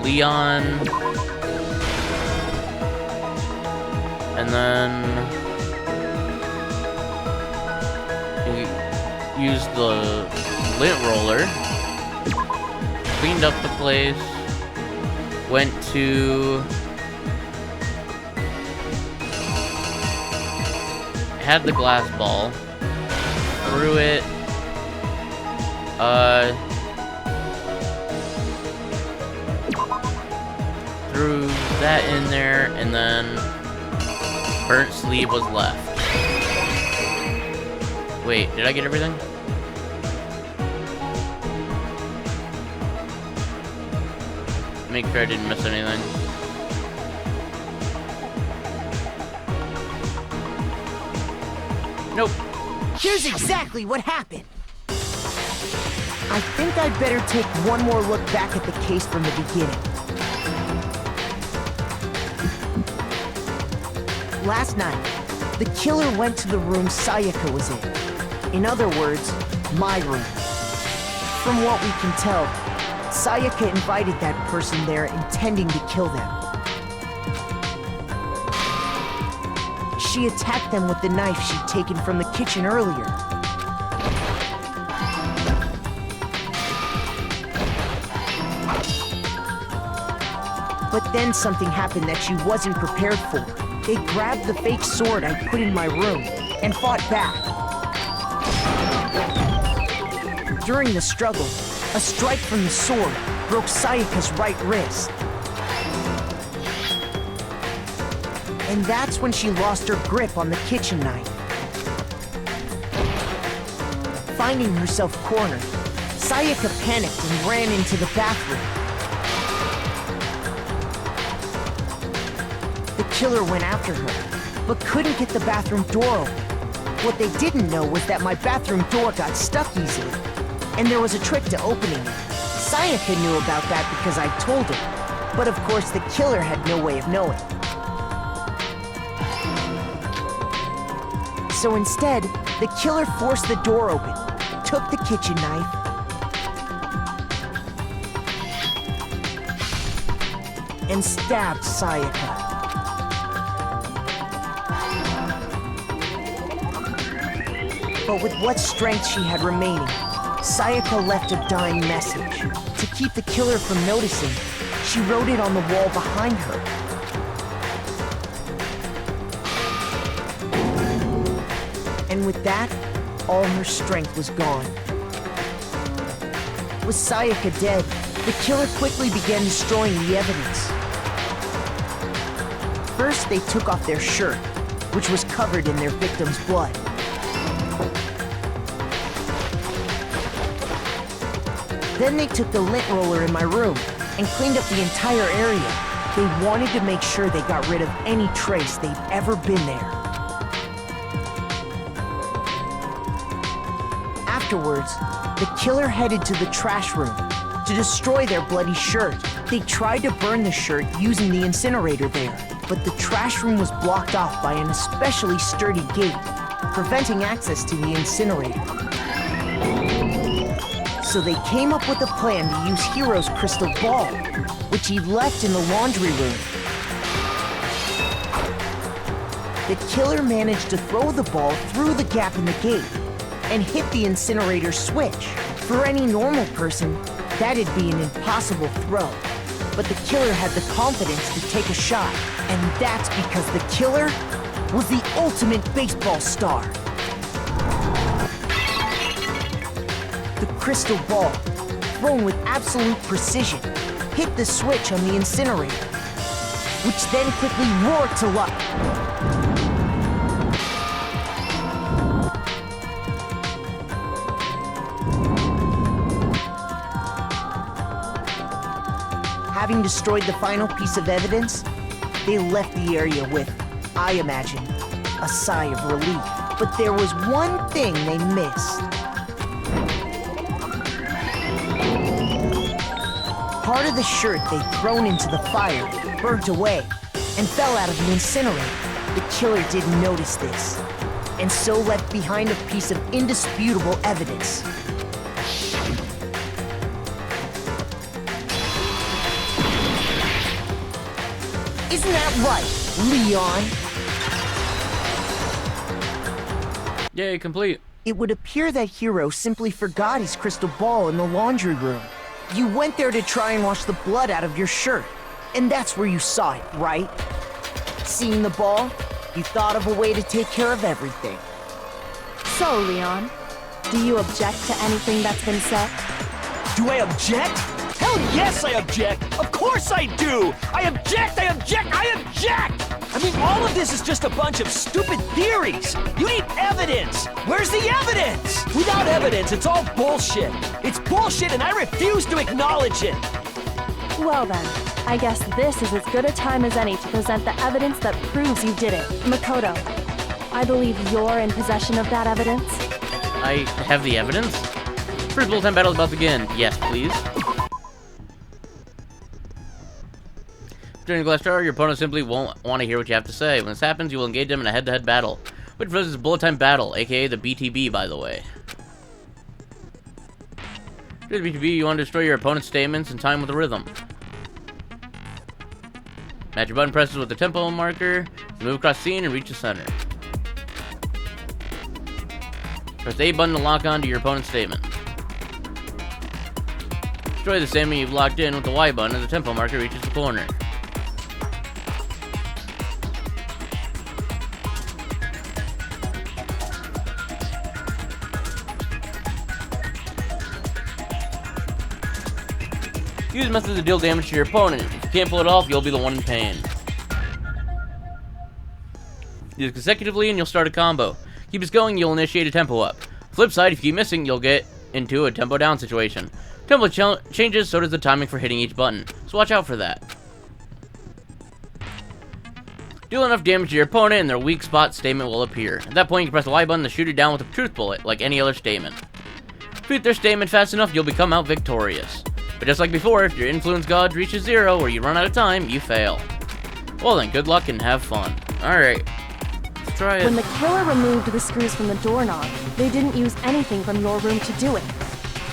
Leon. And then he used the lint roller. Cleaned up the place. Went to... had the glass ball. Threw it. Threw that in there, and then burnt sleeve was left. Wait, did I get everything? Make sure I didn't miss anything. Nope. Here's exactly what happened. I think I'd better take one more look back at the case from the beginning. Last night, the killer went to the room Sayaka was in. In other words, my room. From what we can tell, Sayaka invited that person there intending to kill them. She attacked them with the knife she'd taken from the kitchen earlier. But then something happened that she wasn't prepared for. They grabbed the fake sword I put in my room and fought back. During the struggle, a strike from the sword broke Sayaka's right wrist. And that's when she lost her grip on the kitchen knife. Finding herself cornered, Sayaka panicked and ran into the bathroom. The killer went after her, but couldn't get the bathroom door open. What they didn't know was that my bathroom door got stuck easily, and there was a trick to opening it. Sayaka knew about that because I told her, but of course the killer had no way of knowing. So instead, the killer forced the door open, took the kitchen knife, and stabbed Sayaka. But with what strength she had remaining, Sayaka left a dying message. To keep the killer from noticing, she wrote it on the wall behind her. And with that, all her strength was gone. With Sayaka dead, the killer quickly began destroying the evidence. First, they took off their shirt, which was covered in their victim's blood. Then they took the lint roller in my room and cleaned up the entire area. They wanted to make sure they got rid of any trace they'd ever been there. Afterwards, the killer headed to the trash room to destroy their bloody shirt. They tried to burn the shirt using the incinerator there, but the trash room was blocked off by an especially sturdy gate, preventing access to the incinerator. So they came up with a plan to use Hiro's crystal ball, which he left in the laundry room. The killer managed to throw the ball through the gap in the gate and hit the incinerator switch. For any normal person, that'd be an impossible throw. But the killer had the confidence to take a shot, and that's because the killer was the ultimate baseball star. The crystal ball, thrown with absolute precision, hit the switch on the incinerator, which then quickly roared to life. having destroyed the final piece of evidence, they left the area with, I imagine, a sigh of relief. But there was one thing they missed. Part of the shirt they'd thrown into the fire burnt away and fell out of the incinerator. The killer didn't notice this, and so left behind a piece of indisputable evidence. Isn't that right, Leon? Yay, complete. It would appear that Hero simply forgot his crystal ball in the laundry room. You went there to try and wash the blood out of your shirt, and that's where you saw it, right? Seeing the ball, you thought of a way to take care of everything. So, Leon, do you object to anything that's been said? Do I object? Hell yes, I object! Of course I do! I object! I object! I object! I mean, all of this is just a bunch of stupid theories! You need evidence! Where's the evidence? Without evidence, it's all bullshit! It's bullshit and I refuse to acknowledge it! Well then, I guess this is as good a time as any to present the evidence that proves you did it. Makoto, I believe you're in possession of that evidence? I have the evidence? First bullet time battle is about to begin. Yes, please. During the glass tower, your opponent simply won't want to hear what you have to say. When this happens, you will engage them in a head-to-head battle. Which versus is bullet time battle, aka the BTB, by the way. During the BTB, you want to destroy your opponent's statements in time with the rhythm. Match your button presses with the tempo marker, move across the scene, and reach the center. Press the A button to lock on to your opponent's statement. Destroy the statement you've locked in with the Y button as the tempo marker reaches the corner. Use methods to deal damage to your opponent. If you can't pull it off, you'll be the one in pain. Use consecutively and you'll start a combo. Keep this going, you'll initiate a tempo up. Flip side, if you keep missing, you'll get into a tempo down situation. Tempo changes, so does the timing for hitting each button, so watch out for that. Deal enough damage to your opponent and their weak spot statement will appear. At that point, you can press the Y button to shoot it down with a truth bullet, like any other statement. If you hit their statement fast enough, you'll become out victorious. But just like before, if your influence gauge reaches 0 or you run out of time, you fail. Well then, good luck and have fun. Alright, let's try it. When the killer removed the screws from the doorknob, they didn't use anything from your room to do it.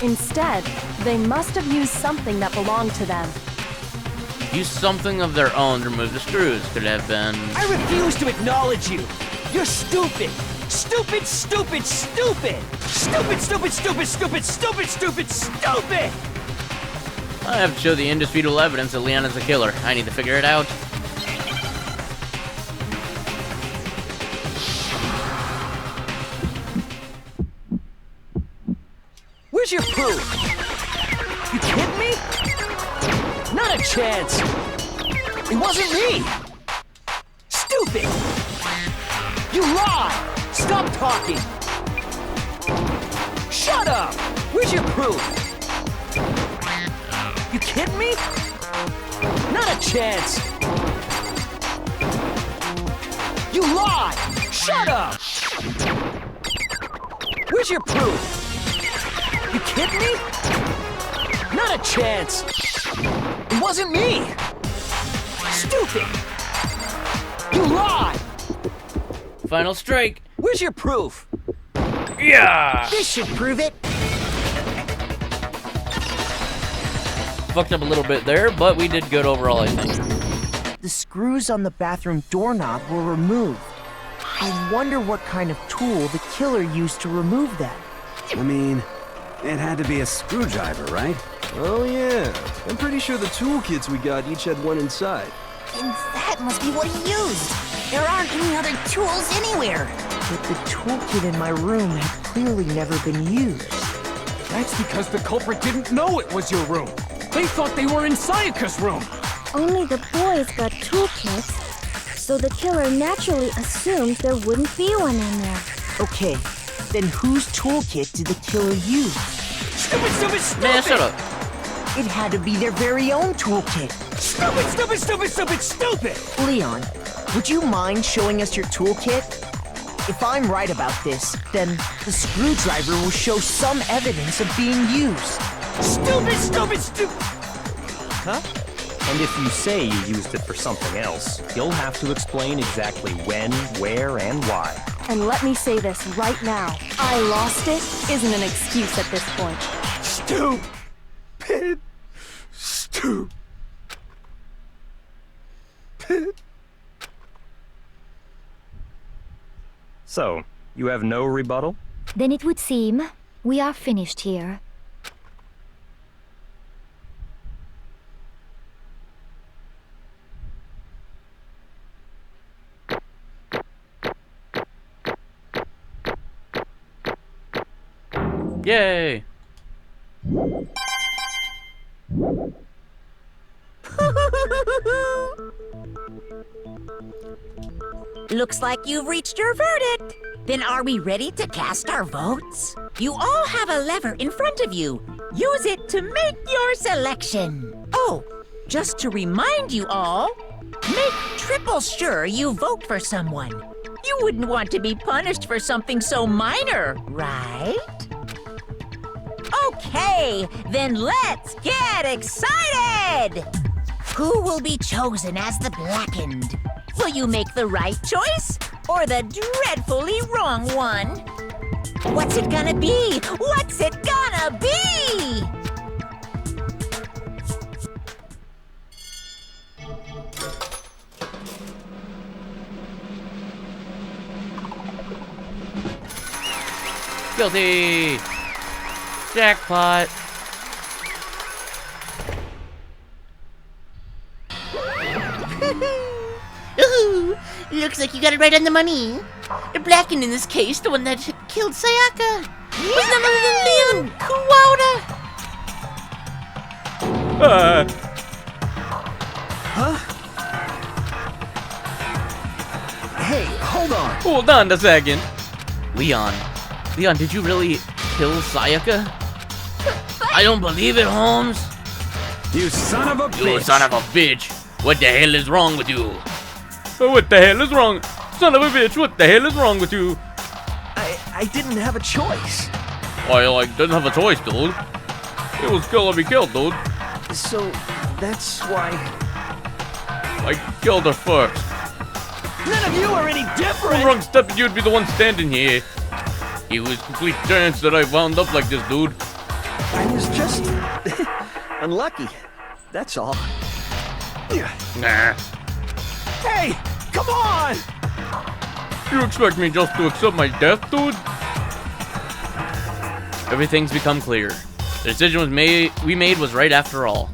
Instead, they must have used something that belonged to them. Use something of their own to remove the screws. Could have been... I refuse to acknowledge you! You're stupid! Stupid, stupid, stupid! Stupid, stupid, stupid, stupid, stupid, stupid, stupid! I have to show the indisputable evidence that Leon is the killer. I need to figure it out. Where's your proof? You kidding me? Not a chance! It wasn't me! Stupid! You lie! Stop talking! Shut up! Where's your proof? You kidding me? Not a chance! You lie! Shut up! Where's your proof? You kidding me? Not a chance! It wasn't me! Stupid! You lie! Final strike! Where's your proof? Yeah! This should prove it. Fucked up a little bit there, but we did good overall, I think. The screws on the bathroom doorknob were removed. I wonder what kind of tool the killer used to remove them. I mean, it had to be a screwdriver, right? Oh yeah, I'm pretty sure the toolkits we got each had one inside. And that must be what he used. There aren't any other tools anywhere. But the toolkit in my room had clearly never been used. That's because the culprit didn't know it was your room. They thought they were in Sayaka's room. Only the boys got toolkits, so the killer naturally assumed there wouldn't be one in there. Okay, then whose toolkit did the killer use? Stupid, stupid, stupid! Man, shut up. It had to be their very own toolkit. Stupid, stupid, stupid, stupid, stupid! Leon, would you mind showing us your toolkit? If I'm right about this, then the screwdriver will show some evidence of being used. Stupid, stupid, stupid! Huh? And if you say you used it for something else, you'll have to explain exactly when, where, and why. And let me say this right now. I lost it isn't an excuse at this point. Stupid. Stupid. So, you have no rebuttal? Then it would seem we are finished here. Yay! Looks like you've reached your verdict. Then are we ready to cast our votes? You all have a lever in front of you. Use it to make your selection. Oh, just to remind you all, make triple sure you vote for someone. You wouldn't want to be punished for something so minor, right? Okay, then let's get excited! Who will be chosen as the Blackened? Will you make the right choice or the dreadfully wrong one? What's it gonna be? What's it gonna be? Guilty! Jackpot! Ooh, looks like you got it right on the money. The Blackened in this case, the one that killed Sayaka, was none other than Leon Kuwata. Huh? Hey, hold on. Hold on a second. Leon, did you really kill Sayaka? I don't believe it, Holmes. You son of a bitch. You son of a bitch. What the hell is wrong with you? What the hell is wrong? Son of a bitch, what the hell is wrong with you? I didn't have a choice. I didn't have a choice, dude. It was kill or be killed, dude. So, that's why... I killed her first. None of you are any different! The wrong step and you'd be the one standing here. It was complete chance that I wound up like this, dude. I was just... unlucky. That's all. Nah. Hey! Come on! You expect me just to accept my death, dude? Everything's become clear. The decision we made was right after all.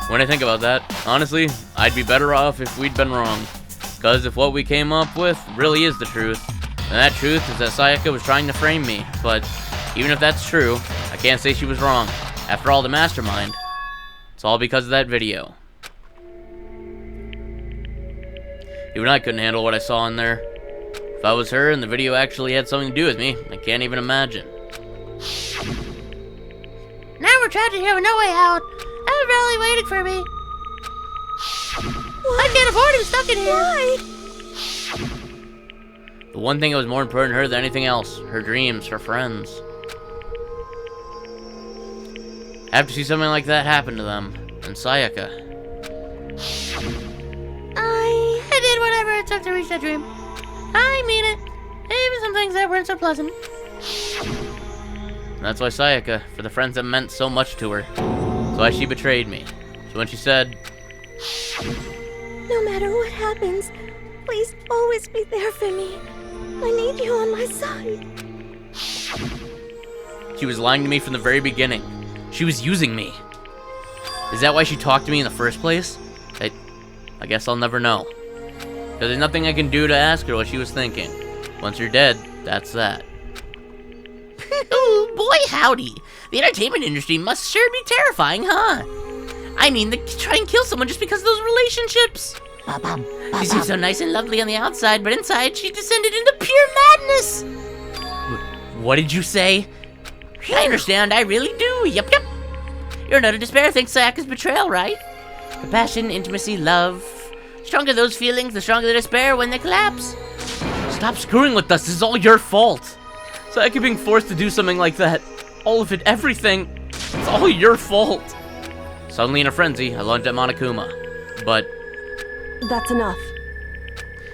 When I think about that, honestly, I'd be better off if we'd been wrong. Because if what we came up with really is the truth, then that truth is that Sayaka was trying to frame me. But even if that's true, I can't say she was wrong. After all, the mastermind. It's all because of that video. Even I couldn't handle what I saw in there. If I was her and the video actually had something to do with me, I can't even imagine. Now we're trapped in here with no way out. I have Raleigh waiting for me. I can't afford him stuck in here. Why? The one thing that was more important to her than anything else, her dreams, her friends. Have to see something like that happen to them, and Sayaka. I did whatever it took to reach that dream. I mean it. Even some things that weren't so pleasant. And that's why Sayaka, for the friends that meant so much to her. That's why she betrayed me. So when she said, No matter what happens, please always be there for me. I need you on my side. she was lying to me from the very beginning. She was using me. Is that why she talked to me in the first place? I guess I'll never know. Because there's nothing I can do to ask her what she was thinking. Once you're dead, that's that. Ooh, boy howdy. The entertainment industry must sure be terrifying, huh? I mean, to try and kill someone just because of those relationships. She seems so nice and lovely on the outside, but inside she descended into pure madness. What did you say? I understand, I really do. Yep. Your note of despair thinks Sayaka's betrayal, right? Compassion, intimacy, love. Stronger those feelings, the stronger the despair when they collapse. Stop screwing with us. This is all your fault. Sayaka being forced to do something like that. All of it, everything. It's all your fault. Suddenly in a frenzy, I lunged at Monokuma. But That's enough.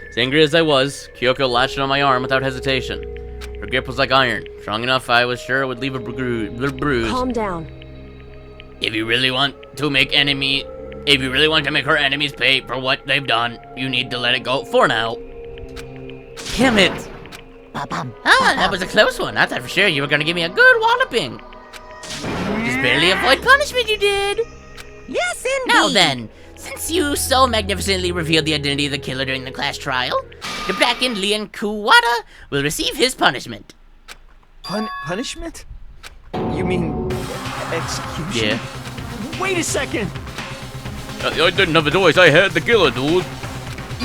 as angry as I was, Kyoko latched on my arm without hesitation. Her grip was like iron, strong enough I was sure it would leave a bruise. Calm down. If you really want to make her enemies pay for what they've done, you need to let it go for now. Damn it! That was a close one. I thought for sure you were gonna give me a good walloping. Just barely avoid punishment, you did. Yes, indeed. Now then, since you so magnificently revealed the identity of the killer during the class trial, the blackened Leon Kuwata will receive his punishment. Punishment? You mean execution? Yeah. Wait a second! I didn't have a choice. I had the killer, dude.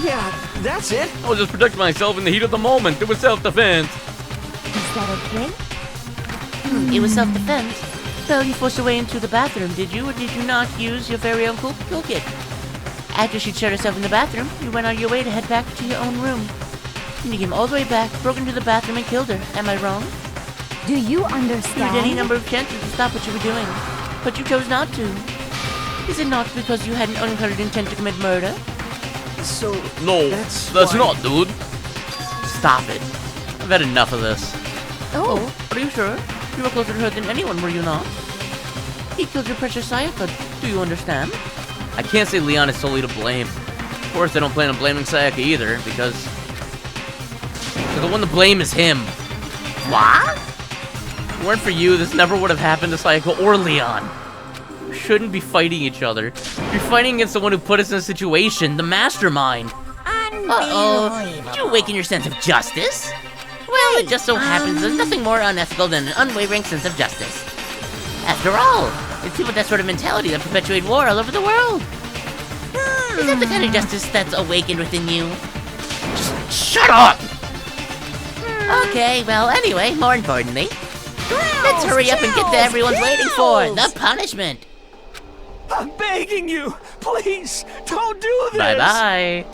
Yeah, that's it. I was just protecting myself in the heat of the moment. It was self-defense. Is that okay? It was self-defense. Well, you forced her way into the bathroom, did you? Or did you not use your very own cool kit? After she'd shut herself in the bathroom, you went on your way to head back to your own room. Then you came all the way back, broke into the bathroom, and killed her. Am I wrong? Do you You understand? had any number of chances to stop what you were doing, but you chose not to. Is it not because you had an uncolored intent to commit murder? So, No, that's that's why- not, dude. Stop it. I've had enough of this. Oh, are you sure? You were closer to her than anyone, were you not? He killed your precious Sayaka. Do you understand? I can't say Leon is solely to blame. Of course, I don't plan on blaming Sayaka either, because the one to blame is him. What? If it weren't for you, this never would have happened to Sayaka or Leon. We shouldn't be fighting each other. You're fighting against the one who put us in a situation, the mastermind. Uh-oh. Did you awaken your sense of justice? Well, it just so happens there's nothing more unethical than an unwavering sense of justice. After all, it's people with that sort of mentality that perpetuate war all over the world. Is that the kind of justice that's awakened within you? Shut up! Okay, well, anyway, more importantly, let's hurry up and get to everyone's waiting for, the punishment. I'm begging you! Please, don't do this! Bye-bye.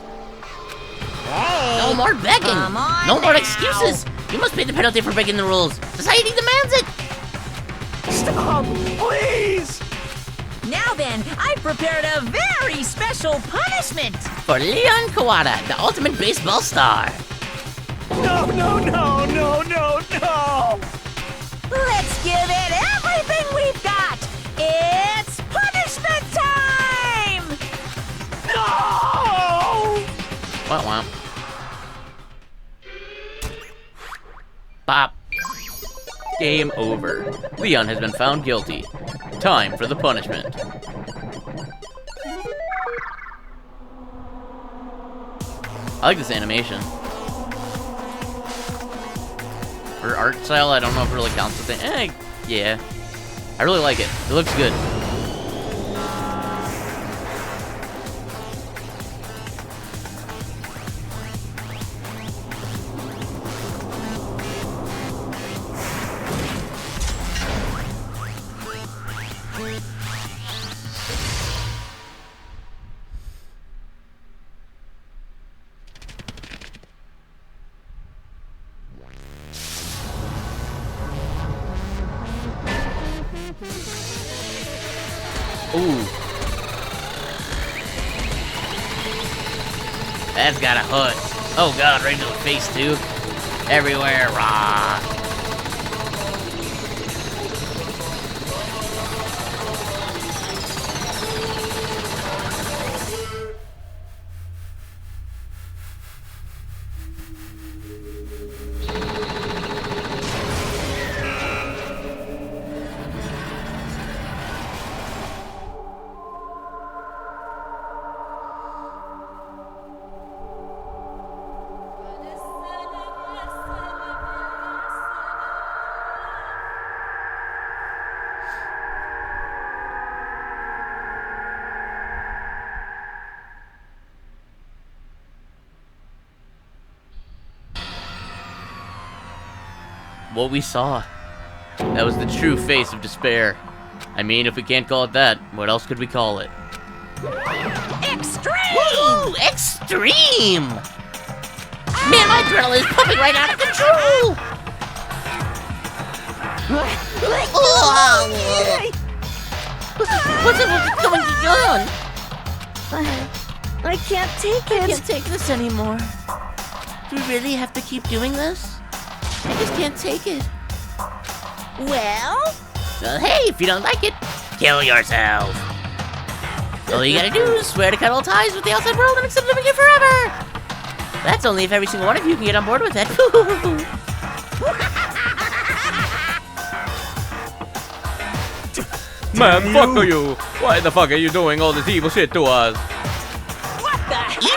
No more begging. Come on no more now. excuses. You must pay the penalty for breaking the rules. Society demands it. Stop! Please! Now then, I've prepared a very special punishment. For Leon Kawada, the ultimate baseball star. No, no, no, no, no, no! Let's give it everything we've got. It's punishment time! No! Wah wah. Bop. Game over. Leon has been found guilty. Time for the punishment. I like this animation. For art style, I don't know if it really counts with it. Yeah. I really like it. It looks good. Ooh. That's got a hood. Oh god, right to the face too. Everywhere, rah. What we saw. That was the true face of despair. I mean, if we can't call it that, what else could we call it? Extreme! Woo! Extreme! Man, my adrenaline is pumping right out of control! What's going on? I can't take I it. can't take this anymore. Do we really have to keep doing this? I just can't take it. Well? Hey, if you don't like it, kill yourself. All you gotta do is swear to cut all ties with the outside world and accept living here forever. That's only if every single one of you can get on board with it. Man, fuck you! Why the fuck are you doing all this evil shit to us?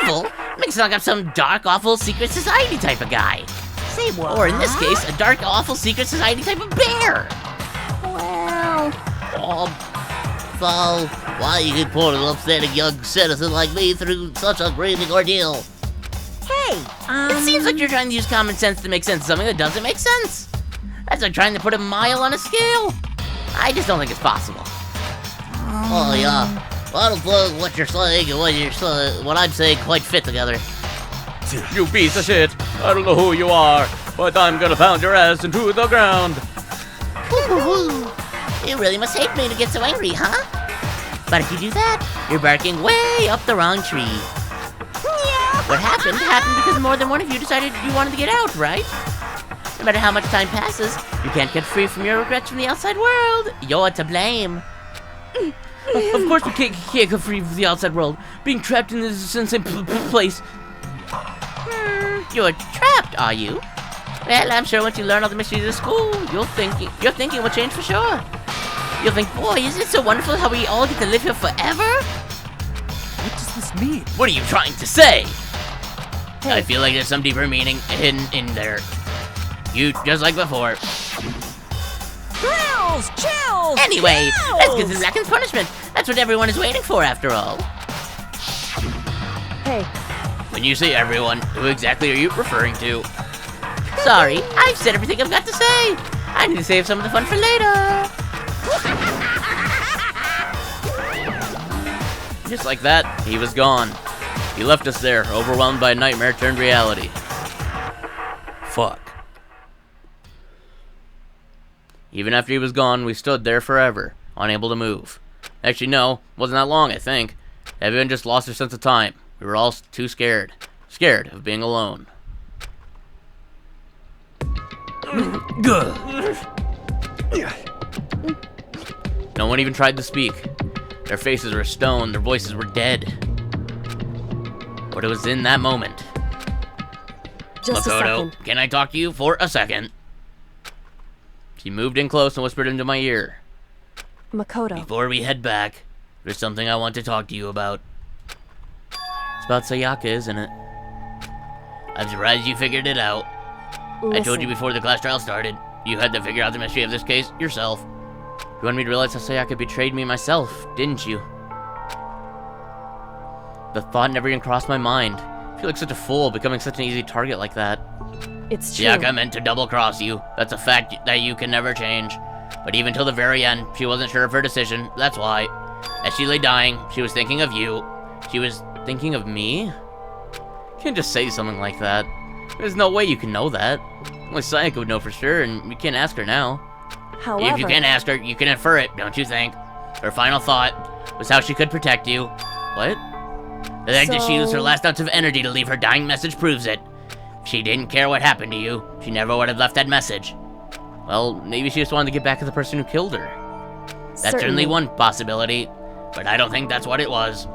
Evil? Makes it like I'm some dark, awful secret society type of guy. Say what? Or in this case, a dark, awful secret society type of bear. Well... So, why you put an upstanding young citizen like me through such a grieving ordeal? Hey, It seems like you're trying to use common sense to make sense of something that doesn't make sense. That's like trying to put a mile on a scale. I just don't think it's possible. Oh yeah, well, I don't think what you're saying and what I'm saying quite fit together. You piece of shit! I don't know who you are, but I'm gonna pound your ass into the ground! You really must hate me to get so angry, huh? But if you do that, you're barking way up the wrong tree. What happened because more than one of you decided you wanted to get out, right? No matter how much time passes, you can't get free from your regrets from the outside world. You're to blame. Of course we can't get free from the outside world. Being trapped in this insane place. You're trapped, are you? Well, I'm sure once you learn all the mysteries of school, your thinking will change for sure. You'll think, boy, isn't it so wonderful how we all get to live here forever? What does this mean? What are you trying to say? I feel like there's some deeper meaning hidden in there. You, just like before. Chills! Chills! Anyway, chills! let's get to Zack's punishment. That's what everyone is waiting for, after all. Hey, When you say everyone, who exactly are you referring to? Sorry, I've said everything I've got to say. I need to save some of the fun for later. Just like that, he was gone. He left us there, overwhelmed by a nightmare turned reality. Fuck. Even after he was gone, we stood there forever, unable to move. Actually, no, wasn't that long, I think. Everyone just lost their sense of time. We were all too scared. Scared of being alone. No one even tried to speak. Their faces were stone, their voices were dead. But it was in that moment. just a Makoto, second. can I talk to you for a second? She moved in close and whispered into my ear. Makoto. Before we head back, there's something I want to talk to you about. It's about Sayaka, isn't it? I'm surprised you figured it out. I told you before the class trial started, you had to figure out the mystery of this case yourself. You wanted me to realize how Sayaka betrayed me myself, didn't you? The thought never even crossed my mind. I feel like such a fool, becoming such an easy target like that. It's true. Sayaka meant to double-cross you. That's a fact that you can never change. But even till the very end, she wasn't sure of her decision. That's why. As she lay dying, she was thinking of you. She was thinking of me? You can't just say something like that. There's no way you can know that. Only Sayaka would know for sure, and we can't ask her now. However, If you can't ask her, you can infer it, don't you think? Her final thought was how she could protect you. What? The fact that she used her last ounce of energy to leave her dying message proves it. If she didn't care what happened to you, she never would have left that message. Well, maybe she just wanted to get back at the person who killed her. That's certainly one possibility, but I don't think that's what it was.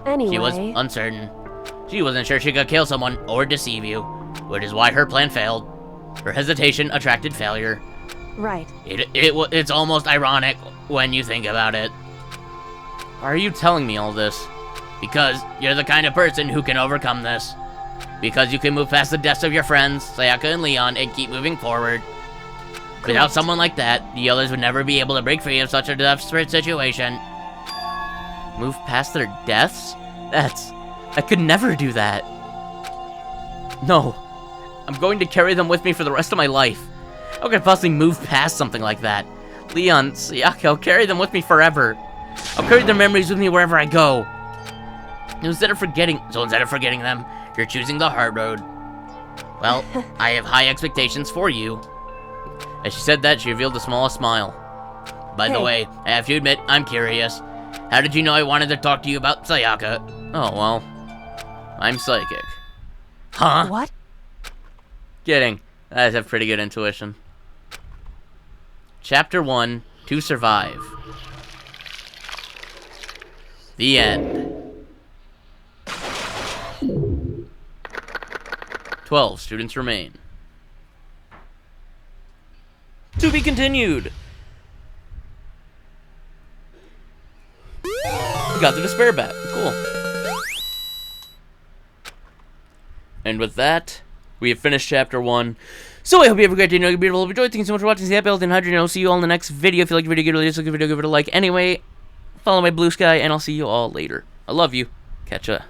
Anyway. She was uncertain. She wasn't sure she could kill someone or deceive you, which is why her plan failed. Her hesitation attracted failure. Right. It's almost ironic when you think about it. Why are you telling me all this? Because you're the kind of person who can overcome this. Because you can move past the deaths of your friends, Sayaka and Leon, and keep moving forward. Without someone like that, the others would never be able to break free of such a desperate situation. Move past their deaths? I could never do that. No. I'm going to carry them with me for the rest of my life. How could I possibly move past something like that? Leon, Sayaka, I'll carry them with me forever. I'll carry their memories with me wherever I go. Instead of forgetting them, you're choosing the hard road. Well, I have high expectations for you. As she said that, she revealed the smallest smile. By the way, I have to admit, I'm curious. How did you know I wanted to talk to you about Sayaka? Oh, well, I'm psychic. Huh? What? Kidding. I have pretty good intuition. Chapter 1, To Survive. The end. 12 students remain. To be continued. We got the despair bat. Cool. And with that, we have finished chapter 1. So I hope you have a great day. You're beautiful. Enjoy. Thank you so much for watching. Stay happy, healthy, and hydrated. I'll see you all in the next video. If you like the video, give it a dislike the video, give it a like. Anyway, follow my blue sky, and I'll see you all later. I love you. Catch ya.